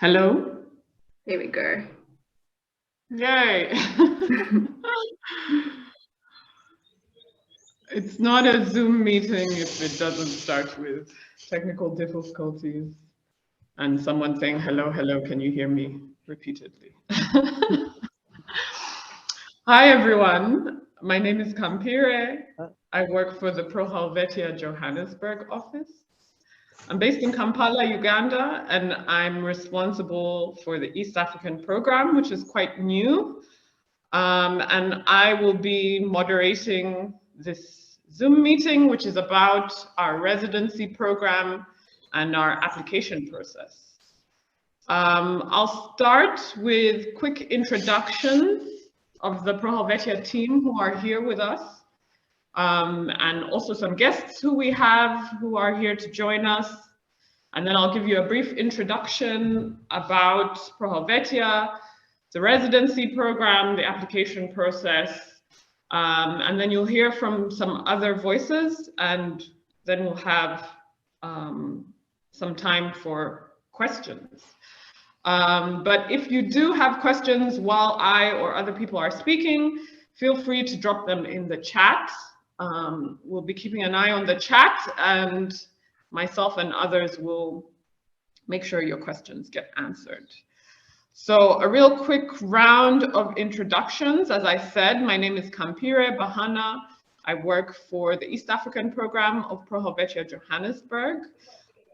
Hello? There we go. Yay! It's not a Zoom meeting if it doesn't start with technical difficulties and someone saying, hello, hello, can you hear me repeatedly? Hi, everyone. My name is Kampire. I work for the Helvetia Johannesburg office. I'm based in Kampala, Uganda, and I'm responsible for the East African program, which is quite new. And I will be moderating this Zoom meeting, which is about our residency program and our application process. I'll start with quick introductions of the Helvetia team who are here with us, and also some guests who we have who are here to join us. And then I'll give you a brief introduction about Helvetia, the residency program, the application process, and then you'll hear from some other voices, and then we'll have some time for questions. But if you do have questions while I or other people are speaking, feel free to drop them in the chat. We'll be keeping an eye on the chat, and myself and others will make sure your questions get answered. So a real quick round of introductions. As I said, my name is Kampire Bahana. I work for the East African program of Helvetia Johannesburg.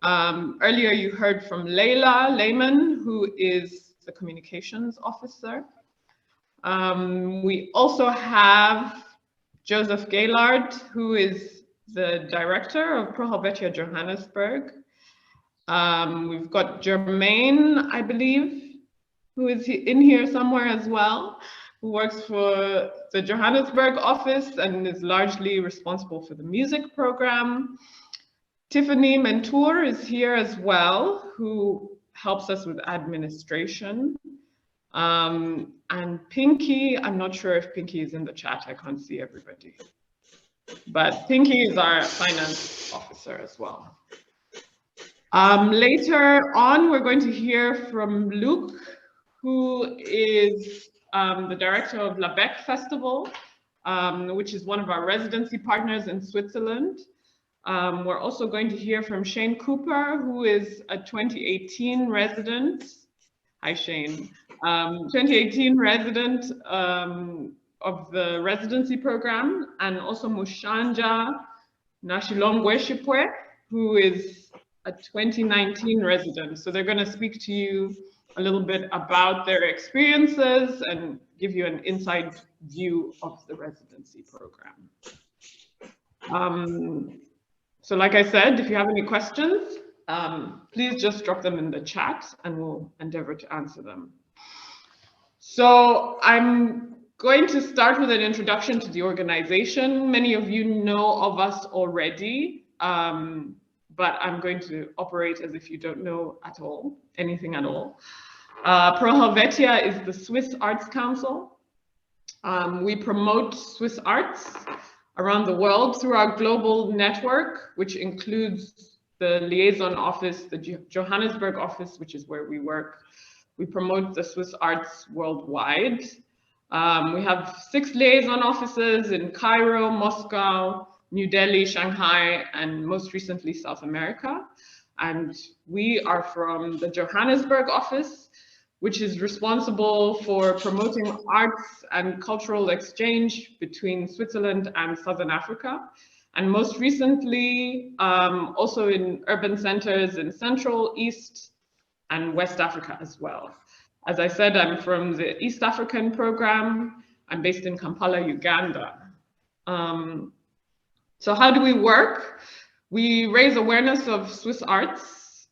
Earlier you heard from Leila Lehman, who is the communications officer. We also have Joseph Gaylard, who is the director of Helvetia Johannesburg. We've got Jermaine, I believe, who is in here somewhere as well, who works for the Johannesburg office and is largely responsible for the music program. Tiffany Mentor is here as well, who helps us with administration. And Pinky, I'm not sure if Pinky is in the chat, I can't see everybody. But Pinky is our finance officer as well. Later on, we're going to hear from Luke, who is the director of La Becque Festival, which is one of our residency partners in Switzerland. We're also going to hear from Shane Cooper, who is a 2018 resident. Hi, Shane. 2018 resident of the residency program, and also Mushaandja Nashilongweshipwe, who is a 2019 resident. So they're going to speak to you a little bit about their experiences and give you an inside view of the residency program. So like I said, if you have any questions, please just drop them in the chat and we'll endeavor to answer them. So I'm going to start with an introduction to the organization. Many of you know of us already, but I'm going to operate as if you don't know at all, anything at all. Helvetia is the Swiss Arts Council. We promote Swiss arts around the world through our global network, which includes the liaison office, the Johannesburg office, which is where we work. We promote the Swiss arts worldwide. We have 6 liaison offices in Cairo, Moscow, New Delhi, Shanghai, and most recently South America. And we are from the Johannesburg office, which is responsible for promoting arts and cultural exchange between Switzerland and Southern Africa. And most recently, also in urban centers in Central, East, and West Africa as well. As I said, I'm from the East African program. I'm based in Kampala, Uganda. So how do we work? We raise awareness of Swiss arts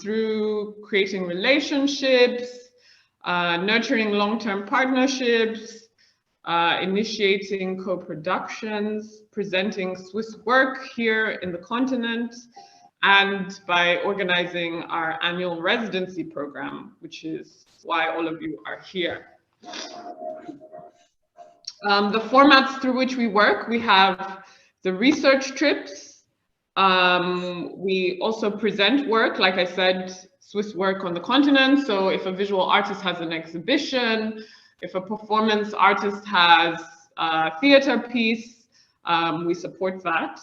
through creating relationships, nurturing long-term partnerships, initiating co-productions, presenting Swiss work here in the continent, and by organizing our annual residency program, which is why all of you are here. The formats through which we work, we have the research trips, We also present work, like I said, Swiss work on the continent. So if a visual artist has an exhibition, if a performance artist has a theater piece, we support that.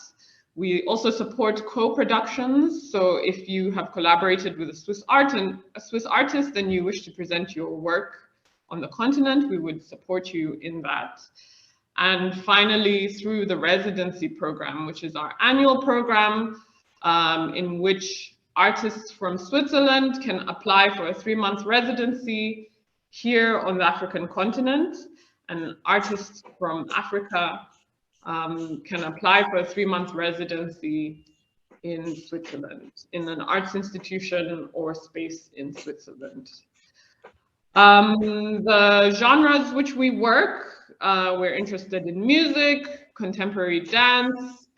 We also support co-productions. So if you have collaborated with a Swiss artist and you wish to present your work on the continent, we would support you in that. And finally, through the residency program, which is our annual program, in which artists from Switzerland can apply for a 3-month residency here on the African continent, and artists from Africa can apply for a 3-month residency in Switzerland, in an arts institution or space in Switzerland. The genres which we work, we're interested in music, contemporary dance,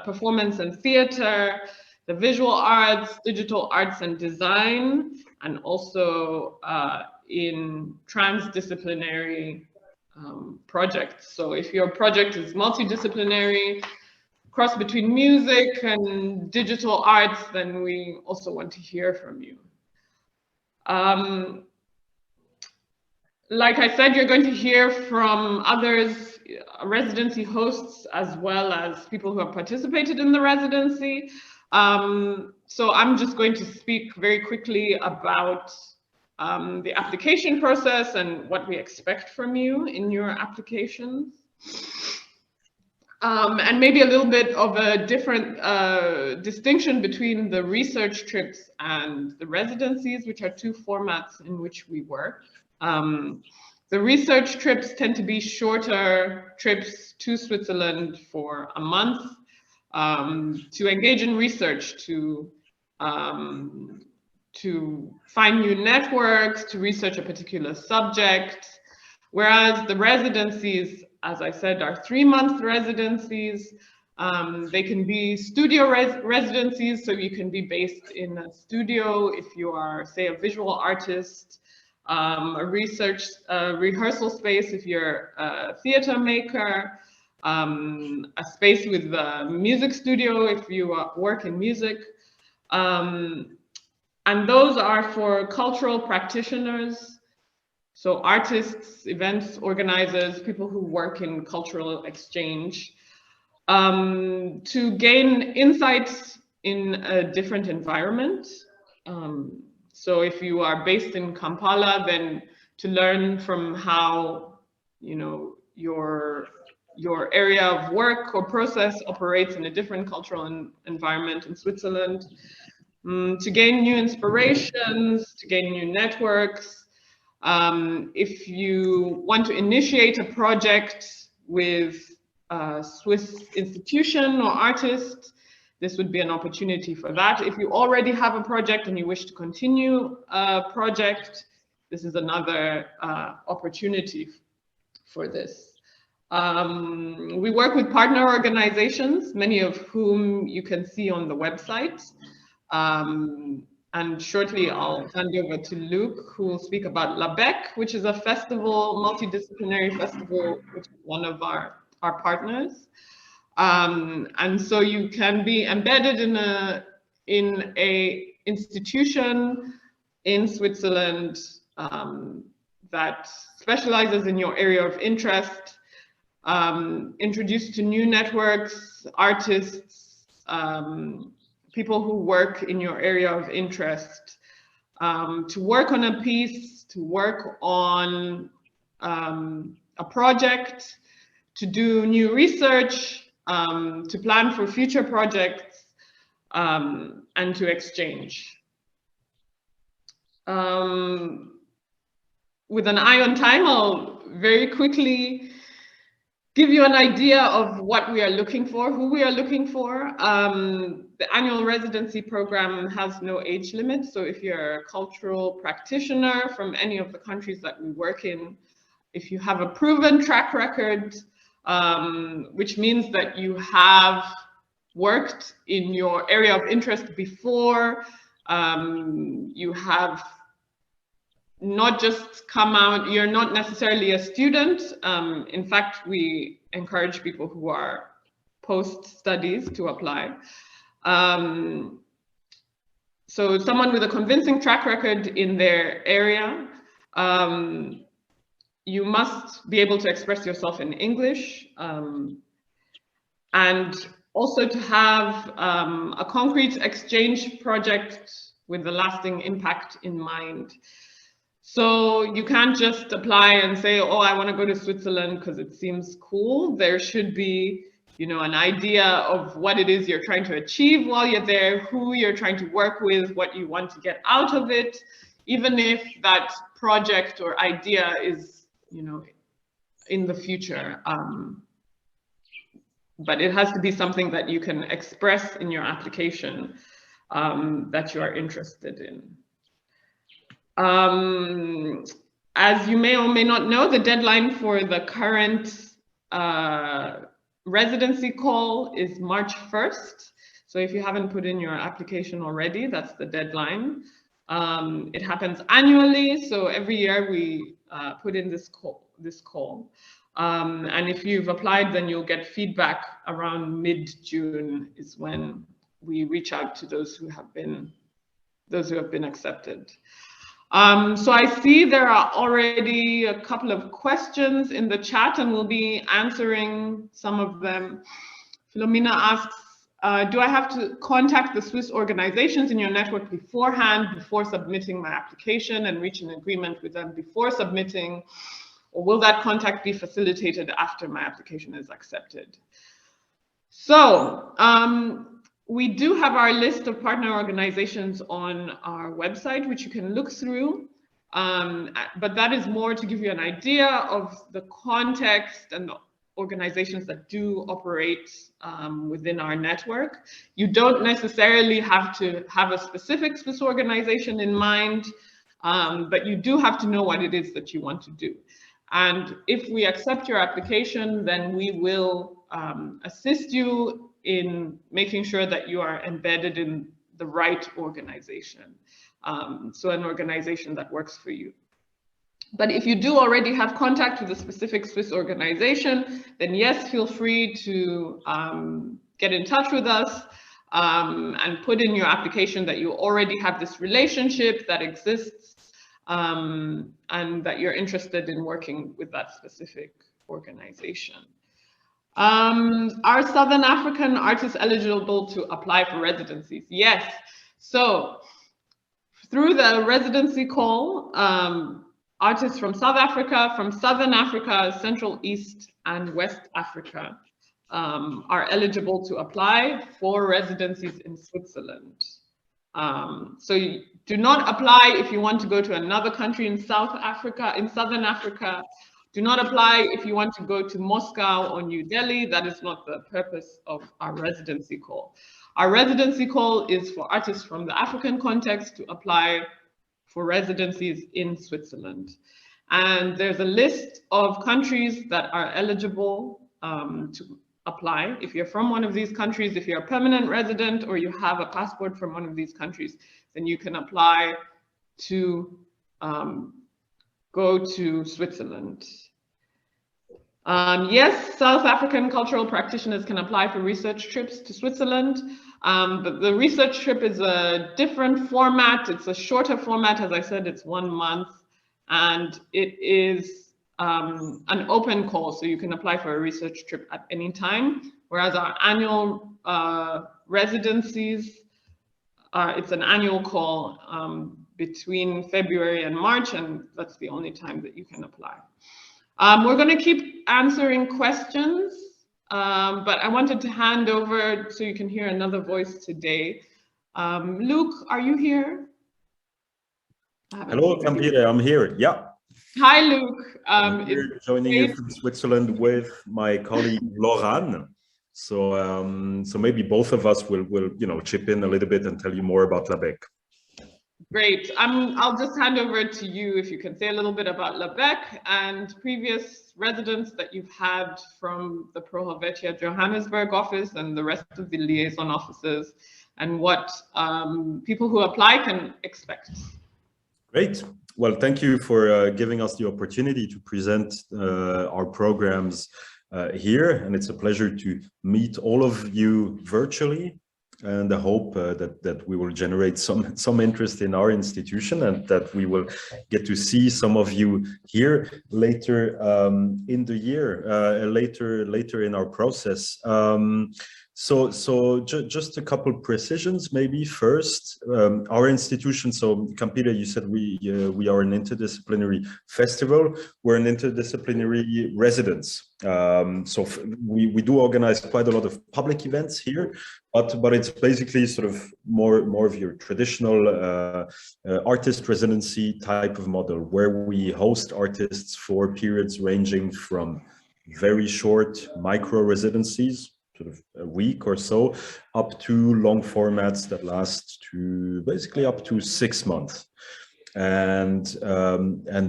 performance and theater, the visual arts, digital arts and design, and also in transdisciplinary projects. So if your project is multidisciplinary, cross between music and digital arts, then we also want to hear from you. Like I said, you're going to hear from others, residency hosts, as well as people who have participated in the residency. So I'm just going to speak very quickly about the application process and what we expect from you in your applications. And maybe a little bit of a different distinction between the research trips and the residencies, which are 2 formats in which we work. The research trips tend to be shorter trips to Switzerland for a month to engage in research, to find new networks, to research a particular subject, whereas the residencies, as I said, are 3-month residencies. They can be studio residencies, so you can be based in a studio if you are, say, a visual artist, a rehearsal space if you're a theater maker, a space with a music studio if you work in music. And those are for cultural practitioners, so artists, events organizers, people who work in cultural exchange, to gain insights in a different environment. So if you are based in Kampala, then to learn from how, your area of work or process operates in a different cultural environment in Switzerland, to gain new inspirations, to gain new networks. If you want to initiate a project with a Swiss institution or artist, this would be an opportunity for that. If you already have a project and you wish to continue a project, this is another opportunity for this. We work with partner organizations, many of whom you can see on the website. And shortly I'll hand over to Luke, who will speak about Becque, which is a festival, multidisciplinary festival, which is one of our partners. And so you can be embedded in a institution in Switzerland that specializes in your area of interest, introduced to new networks, artists, people who work in your area of interest, to work on a piece, to work on a project, to do new research, to plan for future projects, and to exchange. With an eye on time, I'll very quickly give you an idea of what we are looking for, who we are looking for. The annual residency program has no age limit, so if you're a cultural practitioner from any of the countries that we work in, if you have a proven track record, which means that you have worked in your area of interest before, you have not just come out, you're not necessarily a student. In fact, we encourage people who are post-studies to apply. So someone with a convincing track record in their area. You must be able to express yourself in English, and also to have a concrete exchange project with a lasting impact in mind. So you can't just apply and say, oh, I want to go to Switzerland because it seems cool. There should be, you know, an idea of what it is you're trying to achieve while you're there, who you're trying to work with, what you want to get out of it, even if that project or idea is, you know, in the future. But it has to be something that you can express in your application that you are interested in. As you may or may not know, the deadline for the current residency call is March 1st. So if you haven't put in your application already, that's the deadline. It happens annually, so every year we put in this call. And if you've applied, then you'll get feedback around mid-June is when we reach out to those who have been accepted. So I see there are already a couple of questions in the chat, and we'll be answering some of them. Philomena asks, do I have to contact the Swiss organizations in your network beforehand, before submitting my application, and reach an agreement with them before submitting? Or will that contact be facilitated after my application is accepted? So we do have our list of partner organizations on our website, which you can look through. But that is more to give you an idea of the context and the organizations that do operate within our network. You don't necessarily have to have a specific Swiss organization in mind, but you do have to know what it is that you want to do. And if we accept your application, then we will assist you in making sure that you are embedded in the right organization. So an organization that works for you. But if you do already have contact with a specific Swiss organization, then yes, feel free to get in touch with us and put in your application that you already have this relationship that exists, and that you're interested in working with that specific organization. Are Southern African artists eligible to apply for residencies? Yes. So through the residency call, artists from South Africa, from Southern Africa, Central, East, and West Africa are eligible to apply for residencies in Switzerland. So you do not apply if you want to go to another country in South Africa, in Southern Africa. Do not apply if you want to go to Moscow or New Delhi. That is not the purpose of our residency call. Our residency call is for artists from the African context to apply for residencies in Switzerland. And there's a list of countries that are eligible to apply. If you're from one of these countries, if you're a permanent resident or you have a passport from one of these countries, then you can apply to go to Switzerland. Yes, South African cultural practitioners can apply for research trips to Switzerland, but the research trip is a different format. It's a shorter format. As I said, it's 1 month, and it is an open call, so you can apply for a research trip at any time, whereas our annual residencies, it's an annual call between February and March, and that's the only time that you can apply. We're going to keep answering questions, but I wanted to hand over so you can hear another voice today. Luke, are you here? Hello, Campire, I'm here. Yeah. Hi, Luke. I'm here joining you from Switzerland with my colleague Laurent. So, so maybe both of us will chip in a little bit and tell you more about La Becque. Great. I'll just hand over to you if you can say a little bit about La Becque and previous residents that you've had from the Helvetia Johannesburg office and the rest of the liaison offices, and what people who apply can expect. Great. Well, thank you for giving us the opportunity to present our programs here, and it's a pleasure to meet all of you virtually. And I hope that we will generate some interest in our institution, and that we will get to see some of you here later in the year, later in our process. So just a couple precisions, maybe first. Our institution, so Campira, you said we are an interdisciplinary festival. We're an interdisciplinary residence. So we do organize quite a lot of public events here, but it's basically sort of more of your traditional artist residency type of model, where we host artists for periods ranging from very short micro residencies, sort of a week or so, up to long formats that last to basically up to 6 months. And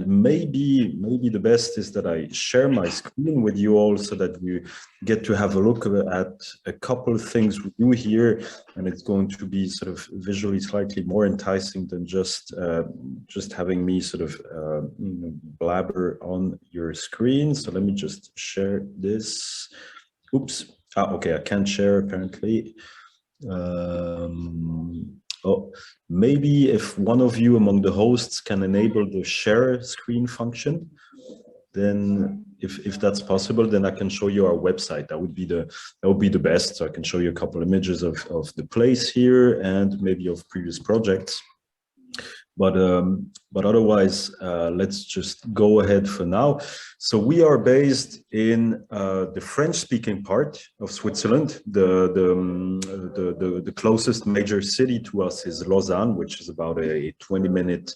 maybe the best is that I share my screen with you all, so that you get to have a look at a couple of things we do here, and it's going to be sort of visually slightly more enticing than just having me sort of blabber on your screen. So let me just share this. Oops. Okay, I can't share apparently. Oh, maybe if one of you among the hosts can enable the share screen function, then if that's possible, then I can show you our website. That would be the best. So I can show you a couple of images of the place here, and maybe of previous projects. But otherwise, let's just go ahead for now. So we are based in the French-speaking part of Switzerland. The closest major city to us is Lausanne, which is about a 20-minute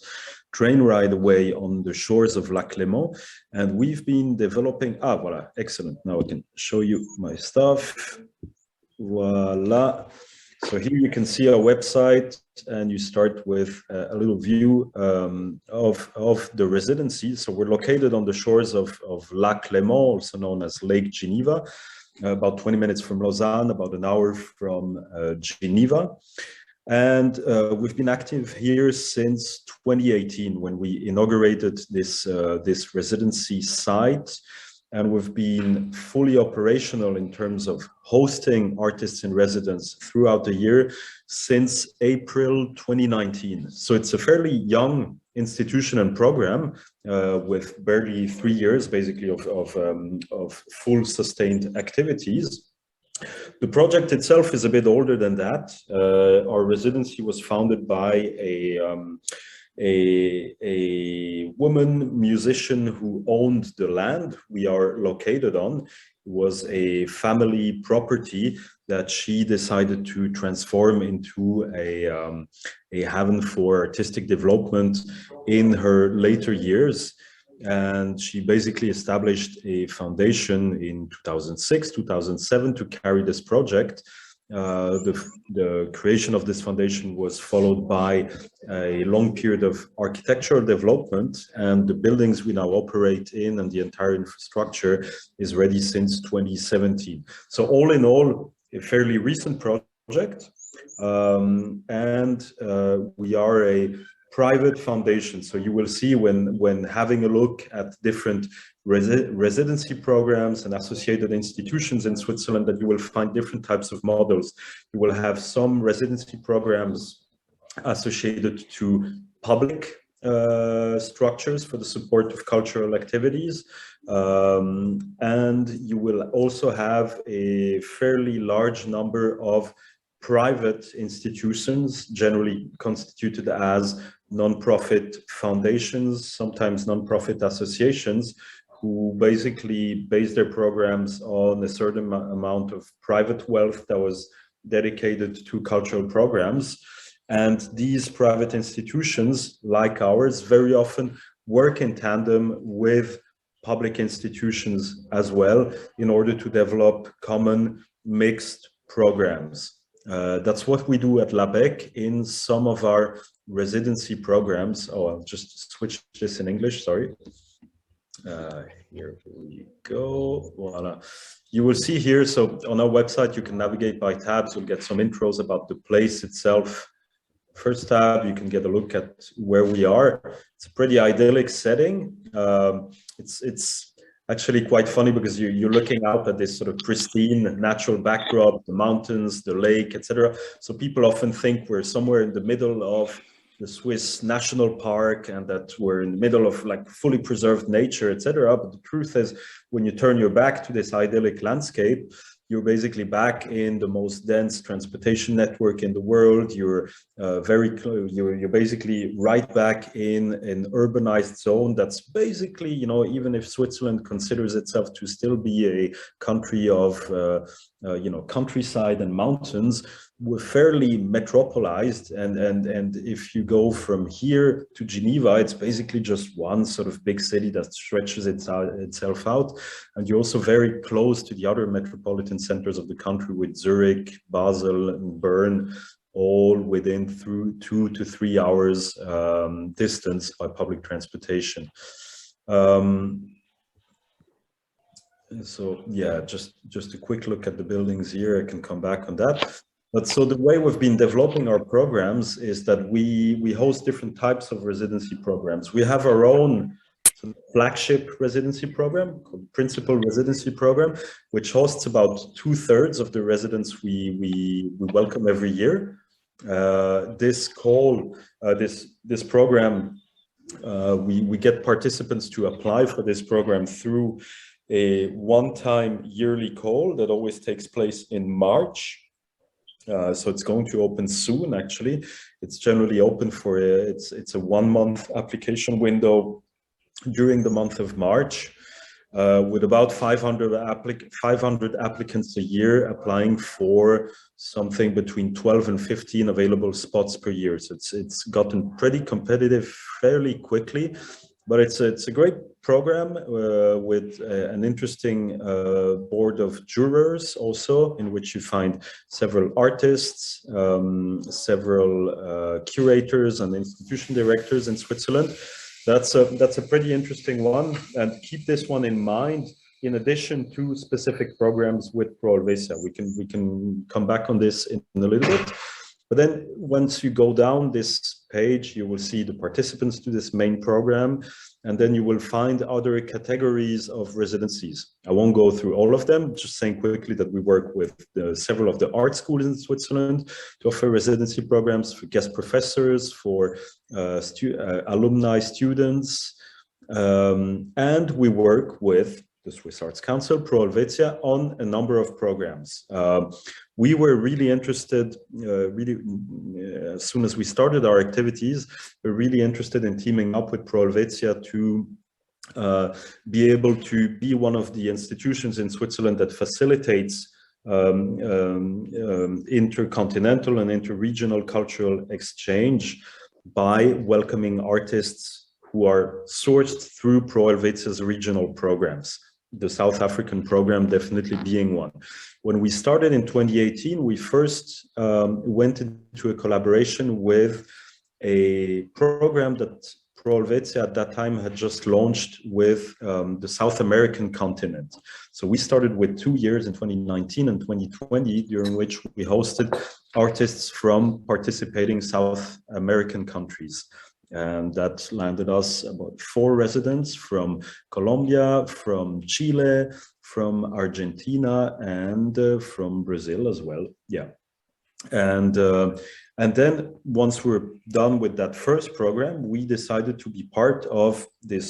train ride away on the shores of Lac Léman. And we've been developing, voila, excellent. Now I can show you my stuff. Voila. So here you can see our website, and you start with a little view of the residency. So we're located on the shores of Lac Léman, also known as Lake Geneva, about 20 minutes from Lausanne, about an hour from Geneva. And we've been active here since 2018, when we inaugurated this residency site. And we've been fully operational in terms of hosting artists in residence throughout the year since April 2019. So it's a fairly young institution and program with barely 3 years, basically, of full sustained activities. The project itself is a bit older than that. Our residency was founded by a woman musician who owned the land we are located on. It was a family property that she decided to transform into a haven for artistic development in her later years. And she basically established a foundation in 2006, 2007 to carry this project. The creation of this foundation was followed by a long period of architectural development, and the buildings we now operate in and the entire infrastructure is ready since 2017. So all in all, a fairly recent project, and we are a private foundation. So you will see when having a look at different residency programs and associated institutions in Switzerland, that you will find different types of models. You will have some residency programs associated to public structures for the support of cultural activities. And you will also have a fairly large number of private institutions, generally constituted as non-profit foundations, sometimes non-profit associations, who basically base their programs on a certain amount of private wealth that was dedicated to cultural programs. And these private institutions, like ours, very often work in tandem with public institutions as well, in order to develop common mixed programs. That's what we do at Becque in some of our residency programs. Oh, I'll just switch this in English, sorry. Here we go. Voila. You will see here, so on our website, you can navigate by tabs. You'll get some intros about the place itself. First tab, you can get a look at where we are. It's a pretty idyllic setting. actually quite funny because you're looking out at this sort of pristine natural backdrop, the mountains, the lake, etc. So people often think we're somewhere in the middle of the Swiss National Park and that we're in the middle of like fully preserved nature, etc. But the truth is, when you turn your back to this idyllic landscape, you're basically back in the most dense transportation network in the world. You're you're basically right back in an urbanized zone that's basically, you know, even if Switzerland considers itself to still be a country of you know, countryside and mountains, we're fairly metropolized, and if you go from here to Geneva, it's basically just one sort of big city that stretches itself out, and you're also very close to the other metropolitan centers of the country with Zurich, Basel, and Bern, all within 2 to 3 hours distance by public transportation. So yeah, just a quick look at the buildings here. I can come back on that. But so the way we've been developing our programs is that we host different types of residency programs. We have our own flagship residency program called Principal Residency Program, which hosts about 2/3 of the residents we welcome every year. This program, we get participants to apply for this program through a one-time yearly call that always takes place in March. So it's going to open soon, actually. It's generally open for it's a 1-month application window during the month of March, with about 500 applicants a year applying for something between 12 and 15 available spots per year. So it's gotten pretty competitive fairly quickly. But it's a great program with an interesting board of jurors also, in which you find several artists, several curators and institution directors in Switzerland. That's a pretty interesting one, and keep this one in mind. In addition to specific programs with Pro Helvetia, we can come back on this in a little bit. But then once you go down this page, you will see the participants to this main program, and then you will find other categories of residencies. I won't go through all of them, just saying quickly that we work with several of the art schools in Switzerland to offer residency programs for guest professors, for alumni students, and we work with the Swiss Arts Council, Pro Helvetia, on a number of programs. We were really interested, as soon as we started our activities, we're really interested in teaming up with Pro Helvetia to be able to be one of the institutions in Switzerland that facilitates intercontinental and interregional cultural exchange by welcoming artists who are sourced through Pro Helvetia's regional programs. The South African program definitely being one. When we started in 2018, we first went into a collaboration with a program that Pro Helvetia at that time had just launched with the South American continent. So we started with 2 years in 2019 and 2020, during which we hosted artists from participating South American countries. And that landed us about 4 residents from Colombia, from Chile, from Argentina, and from Brazil as well. Yeah. And then once we're done with that first program, we decided to be part of this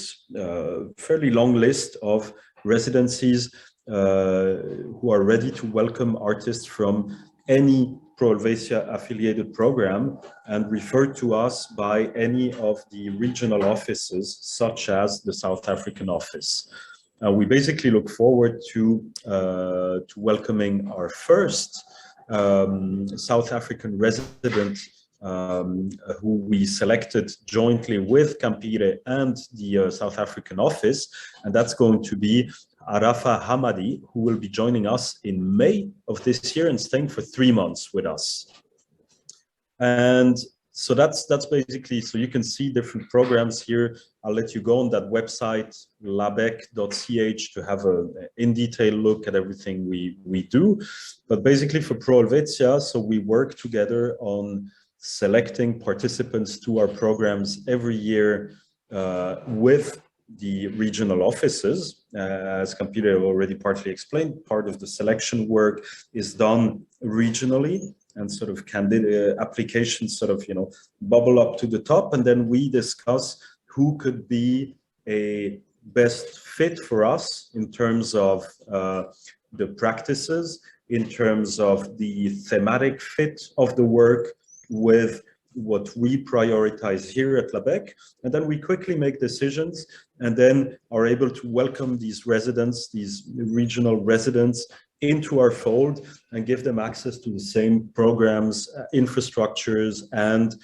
fairly long list of residencies who are ready to welcome artists from any Pro Helvetia affiliated program and referred to us by any of the regional offices, such as the South African office. We basically look forward to welcoming our first South African resident who we selected jointly with Campire and the South African office, and that's going to be Arafa Hamadi, who will be joining us in May of this year and staying for 3 months with us. And so that's basically, so you can see different programs here. I'll let you go on that website, labecque.ch, to have a in detail look at everything we do. But basically for Pro Helvetia, so we work together on selecting participants to our programs every year with the regional offices. As Campire already partly explained, part of the selection work is done regionally, and sort of candidate applications sort of, bubble up to the top, and then we discuss who could be a best fit for us in terms of the practices, in terms of the thematic fit of the work with what we prioritize here at Becque. And then we quickly make decisions and then are able to welcome these residents, these regional residents, into our fold and give them access to the same programs, infrastructures, and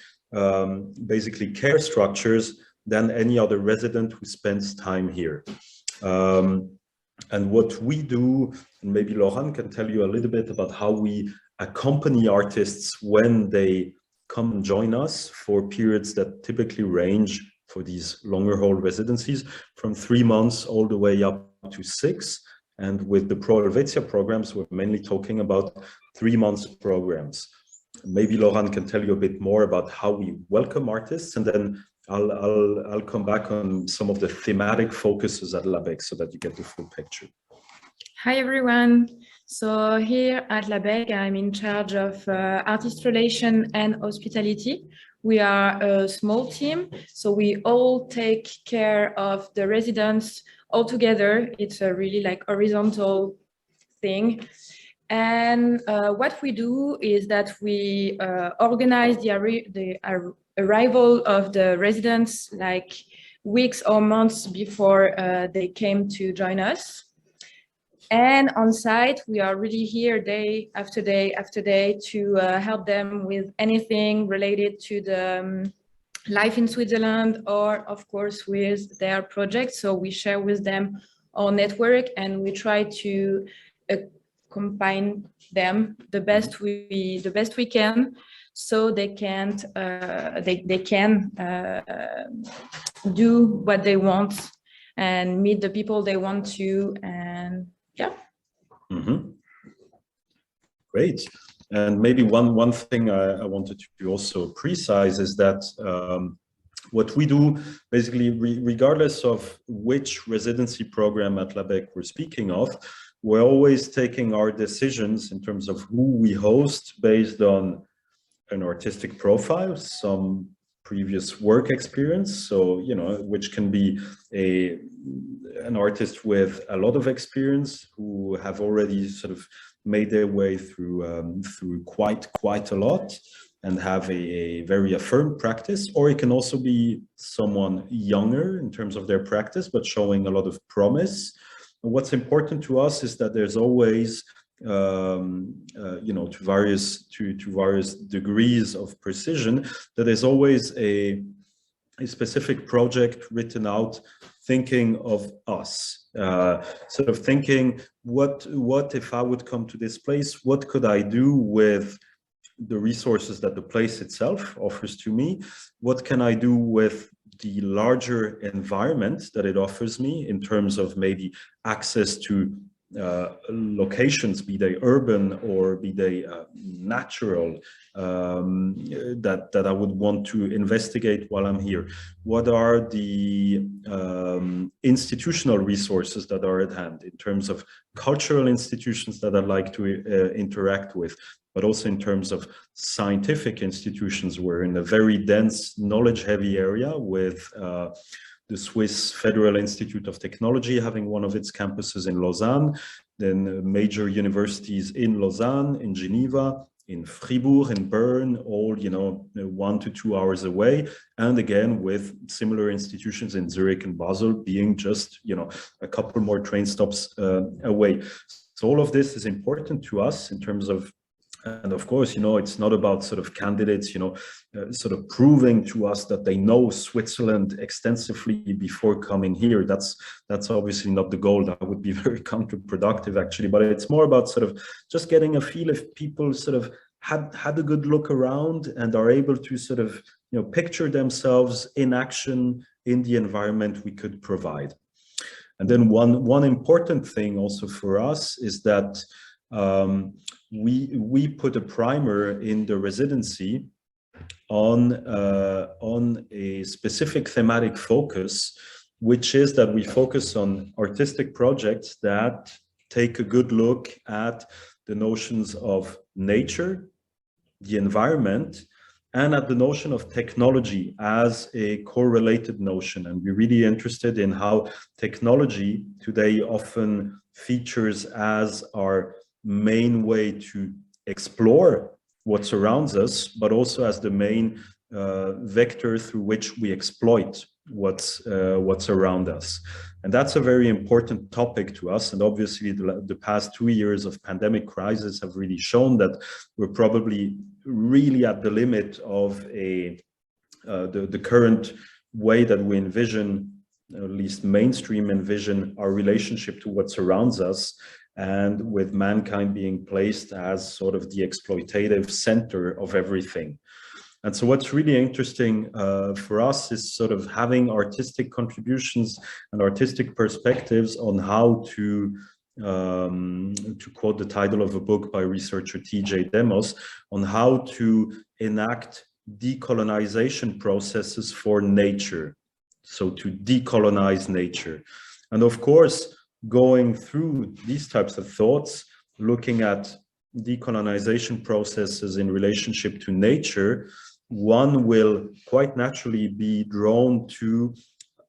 basically care structures than any other resident who spends time here. And what we do, and maybe Laurent can tell you a little bit about how we accompany artists when they come and join us for periods that typically range for these longer hold residencies from 3 months all the way up to 6. And with the Helvetia programs, we're mainly talking about 3 months programs. Maybe Laurent can tell you a bit more about how we welcome artists, and then I'll come back on some of the thematic focuses at Becque so that you get the full picture. Hi everyone. So here at Becque, I'm in charge of artist relation and hospitality. We are a small team, so we all take care of the residents all together. It's a really like horizontal thing. And what we do is that we organize the arrival of the residents like weeks or months before they came to join us. And on site, we are really here day after day after day to help them with anything related to the life in Switzerland, or of course with their projects. So we share with them our network and we try to combine them the best we can, so they can do what they want and meet the people they want to, and yeah. Mm-hmm. Great. And maybe one thing I wanted to also precise is that what we do, basically, regardless of which residency program at Becque we're speaking of, we're always taking our decisions in terms of who we host based on an artistic profile, some previous work experience, so which can be an artist with a lot of experience who have already sort of made their way through quite a lot and have a very affirmed practice, or it can also be someone younger in terms of their practice but showing a lot of promise. And what's important to us is that there's always to various degrees of precision, that there's always a specific project written out thinking of us, sort of thinking, what if I would come to this place, what could I do with the resources that the place itself offers to me, what can I do with the larger environment that it offers me in terms of maybe access to locations, be they urban or be they natural, that I would want to investigate while I'm here. What are the institutional resources that are at hand in terms of cultural institutions that I'd like to interact with, but also in terms of scientific institutions? We're in a very dense, knowledge-heavy area with the Swiss Federal Institute of Technology having one of its campuses in Lausanne, then major universities in Lausanne, in Geneva, in Fribourg, in Bern, all 1 to 2 hours away, and again with similar institutions in Zurich and Basel being just a couple more train stops away. So all of this is important to us in terms of, and of course, it's not about sort of candidates, sort of proving to us that they know Switzerland extensively before coming here. That's obviously not the goal. That would be very counterproductive, actually. But it's more about sort of just getting a feel if people sort of had a good look around and are able to sort of picture themselves in action in the environment we could provide. And then one important thing also for us is that we put a primer in the residency on a specific thematic focus which is that we focus on artistic projects that take a good look at the notions of nature, the environment, and at the notion of technology as a correlated notion. And we're really interested in how technology today often features as our main way to explore what surrounds us, but also as the main vector through which we exploit what's around us. And that's a very important topic to us. And obviously the past 2 years of pandemic crisis have really shown that we're probably really at the limit of the current way that we envision, at least mainstream envision, our relationship to what surrounds us, and with mankind being placed as sort of the exploitative center of everything. And so what's really interesting for us is sort of having artistic contributions and artistic perspectives on how to quote the title of a book by researcher T.J. Demos, on how to enact decolonization processes for nature. So to decolonize nature. And of course, going through these types of thoughts, looking at decolonization processes in relationship to nature, one will quite naturally be drawn to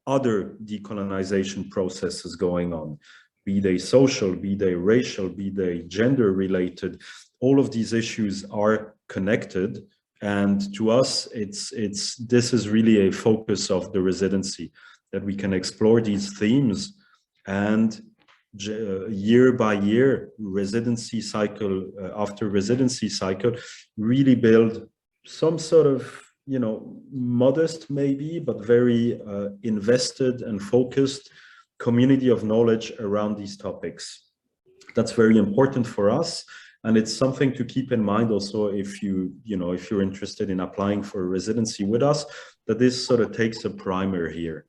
other decolonization processes going on, be they social, be they racial, be they gender related. All of these issues are connected. And to us, this is really a focus of the residency, that we can explore these themes and year by year, residency cycle after residency cycle, really build some sort of, modest maybe, but very invested and focused community of knowledge around these topics. That's very important for us. And it's something to keep in mind also if you're interested in applying for a residency with us, that this sort of takes a primer here.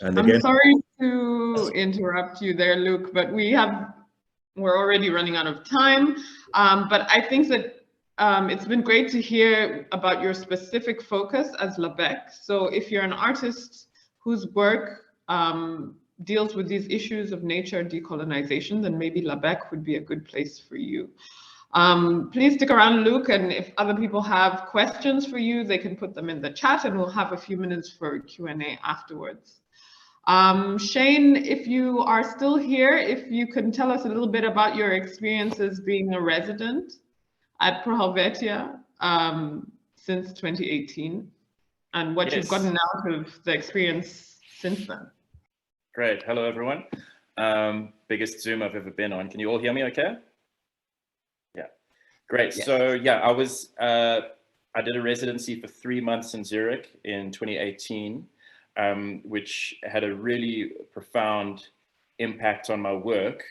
And again, I'm sorry to interrupt you there, Luke, but we're already running out of time. But I think that it's been great to hear about your specific focus as Becque. So if you're an artist whose work deals with these issues of nature decolonization, then maybe Becque would be a good place for you. Please stick around, Luke, and if other people have questions for you, they can put them in the chat, and we'll have a few minutes for Q&A afterwards. Shane, if you are still here, if you can tell us a little bit about your experiences being a resident at Helvetia since 2018, and what you've gotten out of the experience since then. Great. Hello, everyone. Biggest Zoom I've ever been on. Can you all hear me okay? Yeah. Great. Yes. So yeah, I did a residency for 3 months in Zurich in 2018, which had a really profound impact on my work.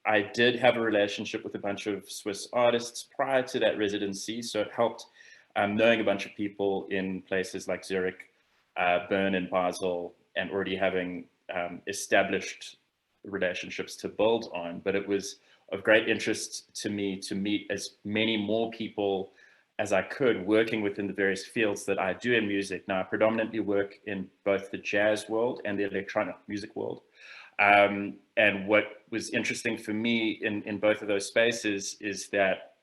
I did have a relationship with a bunch of Swiss artists prior to that residency, so it helped knowing a bunch of people in places like Zurich, Bern and Basel, and already having established relationships to build on. But it was of great interest to me to meet as many more people as I could, working within the various fields that I do in music. Now, I predominantly work in both the jazz world and the electronic music world. And what was interesting for me in both of those spaces is that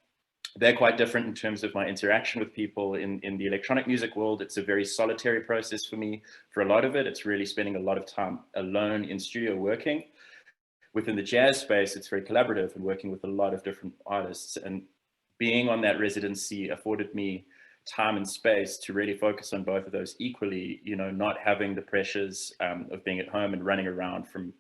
they're quite different in terms of my interaction with people. In the electronic music world, it's a very solitary process for me. For a lot of it, it's really spending a lot of time alone in studio working. Within the jazz space, it's very collaborative and working with a lot of different artists. And being on that residency afforded me time and space to really focus on both of those equally, not having the pressures of being at home and running around from,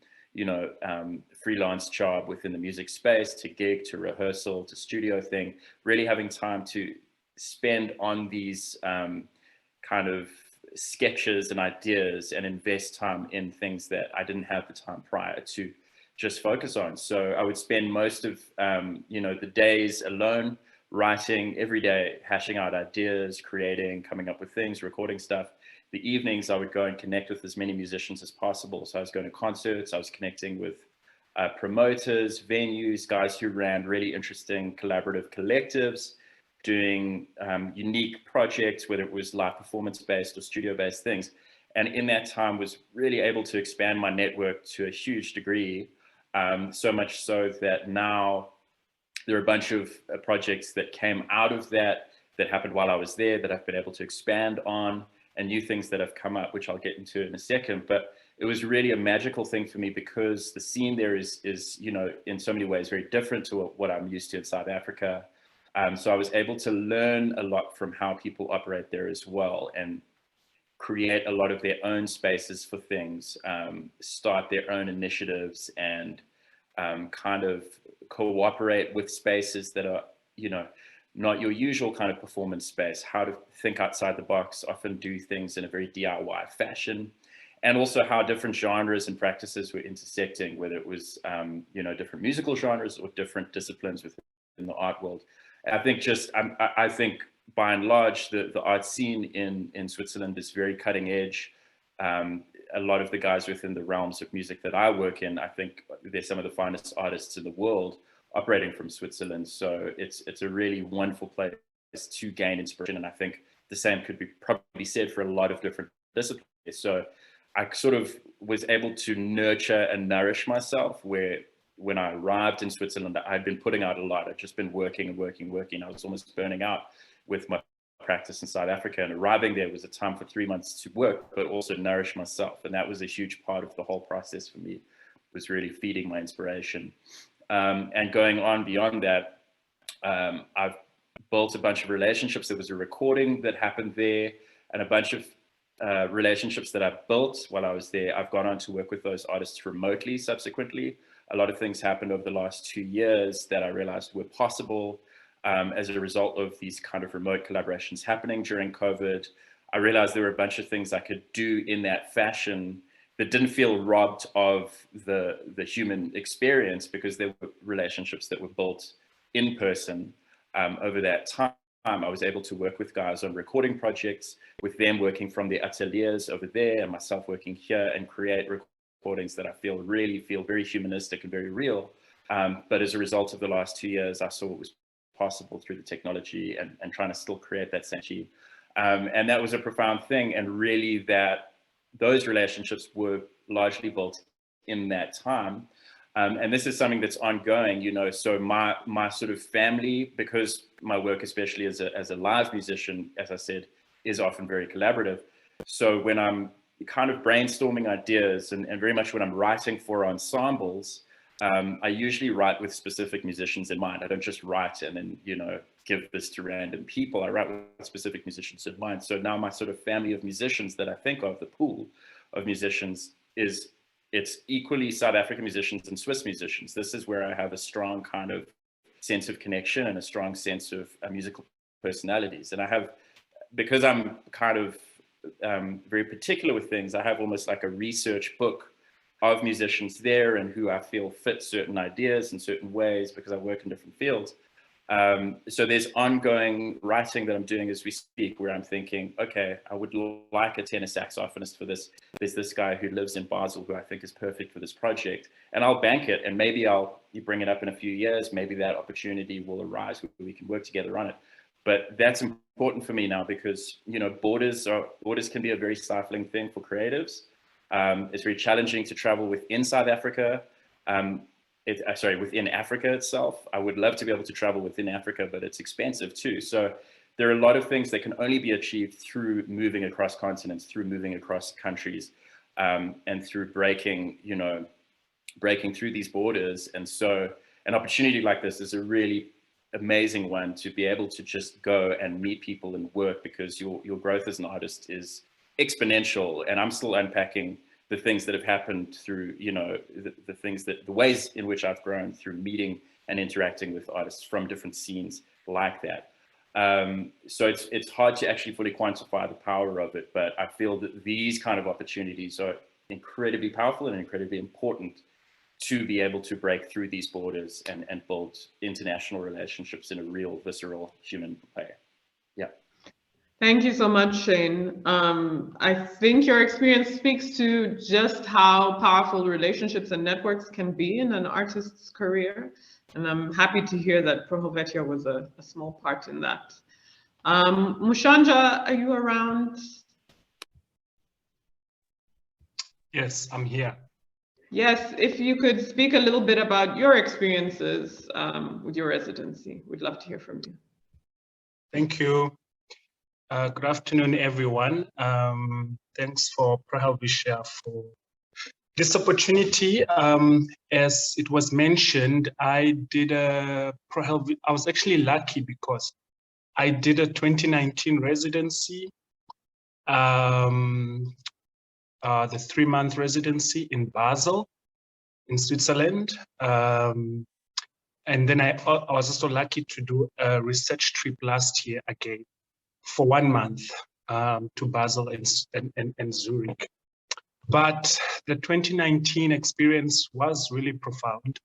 freelance job within the music space to gig, to rehearsal, to studio thing, really having time to spend on these kind of sketches and ideas and invest time in things that I didn't have the time prior to just focus on. So I would spend most of, the days alone, writing every day, hashing out ideas, creating, coming up with things, recording stuff. The evenings I would go and connect with as many musicians as possible. So I was going to concerts, I was connecting with promoters, venues, guys who ran really interesting collaborative collectives, doing unique projects, whether it was live performance-based or studio-based things. And in that time was really able to expand my network to a huge degree, so much so that now there are a bunch of projects that came out of that happened while I was there that I've been able to expand on, and new things that have come up, which I'll get into in a second. But it was really a magical thing for me because the scene there is you know, in so many ways very different to what I'm used to in South Africa. So I was able to learn a lot from how people operate there as well, and create a lot of their own spaces for things, start their own initiatives, and kind of cooperate with spaces that are, you know, not your usual kind of performance space, how to think outside the box, often do things in a very DIY fashion, and also how different genres and practices were intersecting, whether it was, you know, different musical genres or different disciplines within the art world. And I think just, I think by and large, the art scene in Switzerland is very cutting edge. A lot of the guys within the realms of music that I work in, I think they're some of the finest artists in the world operating from Switzerland. So it's a really wonderful place to gain inspiration. And I think the same could be probably said for a lot of different disciplines. So I sort of was able to nurture and nourish myself, where when I arrived in Switzerland, I'd been putting out a lot. I'd just been working and working. I was almost burning out with my practice in South Africa, and arriving there was a time for 3 months to work, but also nourish myself. And that was a huge part of the whole process for me, was really feeding my inspiration. And going on beyond that, I've built a bunch of relationships. There was a recording that happened there, and a bunch of relationships that I've built while I was there. I've gone on to work with those artists remotely subsequently. A lot of things happened over the last 2 years that I realized were possible as a result of these kind of remote collaborations happening during COVID. I realized there were a bunch of things I could do in that fashion that didn't feel robbed of the human experience, because there were relationships that were built in person. Over that time, I was able to work with guys on recording projects, with them working from the ateliers over there and myself working here, and create recordings that I feel very humanistic and very real. But as a result of the last 2 years, I saw what was possible through the technology, and trying to still create that sense. And that was a profound thing. And really those relationships were largely built in that time. And this is something that's ongoing, you know. So my sort of family, because my work, especially as a live musician, as I said, is often very collaborative. So when I'm kind of brainstorming ideas, and very much when I'm writing for ensembles, I usually write with specific musicians in mind. I don't just write and then, you know, give this to random people. I write with specific musicians in mind. So now my sort of family of musicians that I think of, the pool of musicians, it's equally South African musicians and Swiss musicians. This is where I have a strong kind of sense of connection and a strong sense of musical personalities. And I have, because I'm kind of very particular with things, I have almost like a research book of musicians there, and who I feel fit certain ideas in certain ways, because I work in different fields. So there's ongoing writing that I'm doing as we speak, where I'm thinking, okay, I would like a tenor saxophonist for this. There's this guy who lives in Basel who I think is perfect for this project, and I'll bank it, and maybe you bring it up in a few years. Maybe that opportunity will arise where we can work together on it. But that's important for me now, because, you know, borders can be a very stifling thing for creatives. It's very challenging to travel within South Africa. Within Africa itself. I would love to be able to travel within Africa, but it's expensive too. So there are a lot of things that can only be achieved through moving across continents, through moving across countries, and through breaking through these borders. And so an opportunity like this is a really amazing one, to be able to just go and meet people and work, because your growth as an artist is exponential. And I'm still unpacking the things that have happened through, you know, the ways in which I've grown through meeting and interacting with artists from different scenes like that. So it's hard to actually fully quantify the power of it, but I feel that these kind of opportunities are incredibly powerful and incredibly important to be able to break through these borders and build international relationships in a real, visceral human way. Yeah. Thank you so much, Shane. I think your experience speaks to just how powerful relationships and networks can be in an artist's career. And I'm happy to hear that Helvetia was a small part in that. Mushaandja, are you around? Yes, I'm here. Yes, if you could speak a little bit about your experiences with your residency, we'd love to hear from you. Thank you. Good afternoon, everyone. Thanks for Helvetia for this opportunity. As it was mentioned, I was actually lucky because I did a 2019 residency, the 3-month residency in Basel, in Switzerland. And then I was also lucky to do a research trip last year again for 1 month to Basel and Zurich. But the 2019 experience was really profound.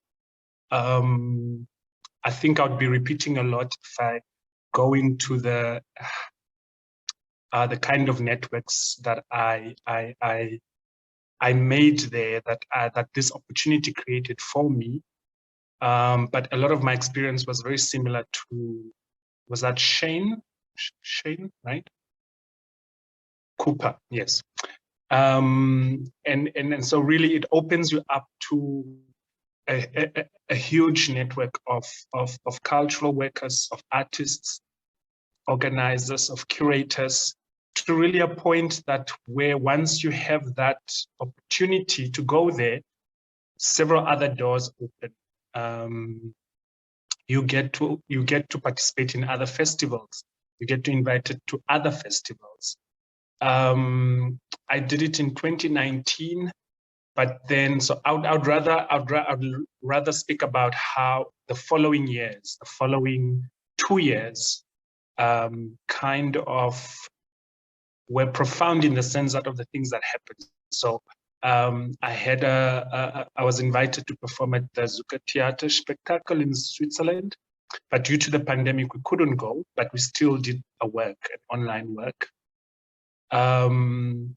I think I would be repeating a lot if I go into the kind of networks that I made there, that this opportunity created for me. But a lot of my experience was very similar to, was that Shane, right? Cooper, yes. And so really it opens you up to a huge network of cultural workers, of artists, organizers, of curators, to really a point that where once you have that opportunity to go there, several other doors open. You get to participate in other festivals. You get to invited to other festivals. I did it in 2019, but then so I'd rather speak about how the following years, the following 2 years, kind of were profound in the sense that of the things that happened. So I was invited to perform at the Zucker Theater Spectacle in Switzerland, but due to the pandemic, we couldn't go, but we still did a work, an online work. And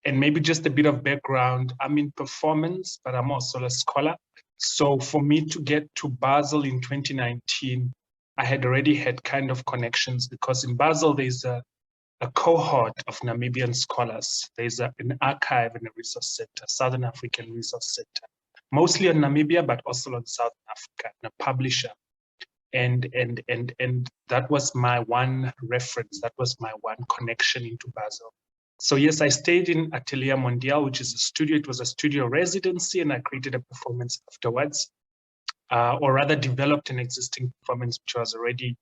maybe just a bit of background, I'm in performance, but I'm also a scholar. So for me to get to Basel in 2019, I had already had kind of connections, because in Basel, there's a cohort of Namibian scholars. There's an archive and a resource center, Southern African Resource Center, mostly on Namibia, but also on Southern Africa, and a publisher. And that was my one reference. That was my one connection into Basel. So yes, I stayed in Atelier Mondial, which is a studio. It was a studio residency, and I created a performance afterwards, or rather developed an existing performance, which was already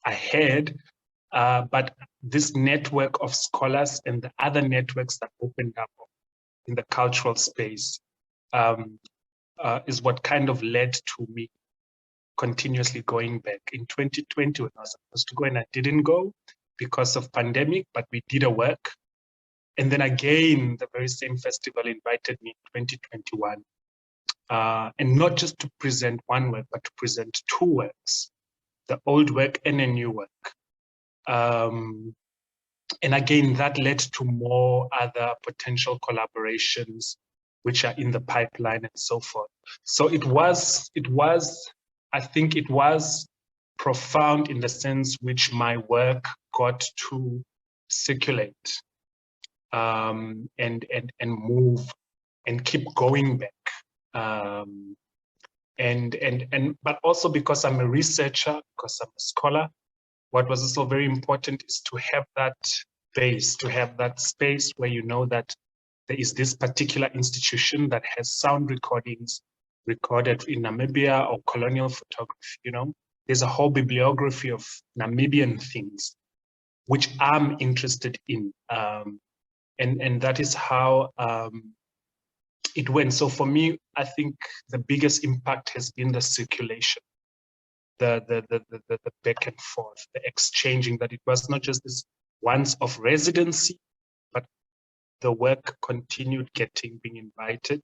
ahead. But this network of scholars and the other networks that opened up in the cultural space is what kind of led to me continuously going back. In 2020, when I was supposed to go and I didn't go because of pandemic, but we did a work. And then again, the very same festival invited me in 2021. And not just to present one work, but to present 2 works, the old work and a new work. And again, that led to more other potential collaborations, which are in the pipeline and so forth. So I think it was profound in the sense which my work got to circulate and move and keep going back. But also because I'm a researcher, because I'm a scholar, what was also very important is to have that base, to have that space where you know that there is this particular institution that has sound recordings recorded in Namibia or colonial photography, you know. There's a whole bibliography of Namibian things, which I'm interested in. And that is how it went. So for me, I think the biggest impact has been the circulation, the back and forth, the exchanging, that it was not just this once of residency, but the work continued being invited.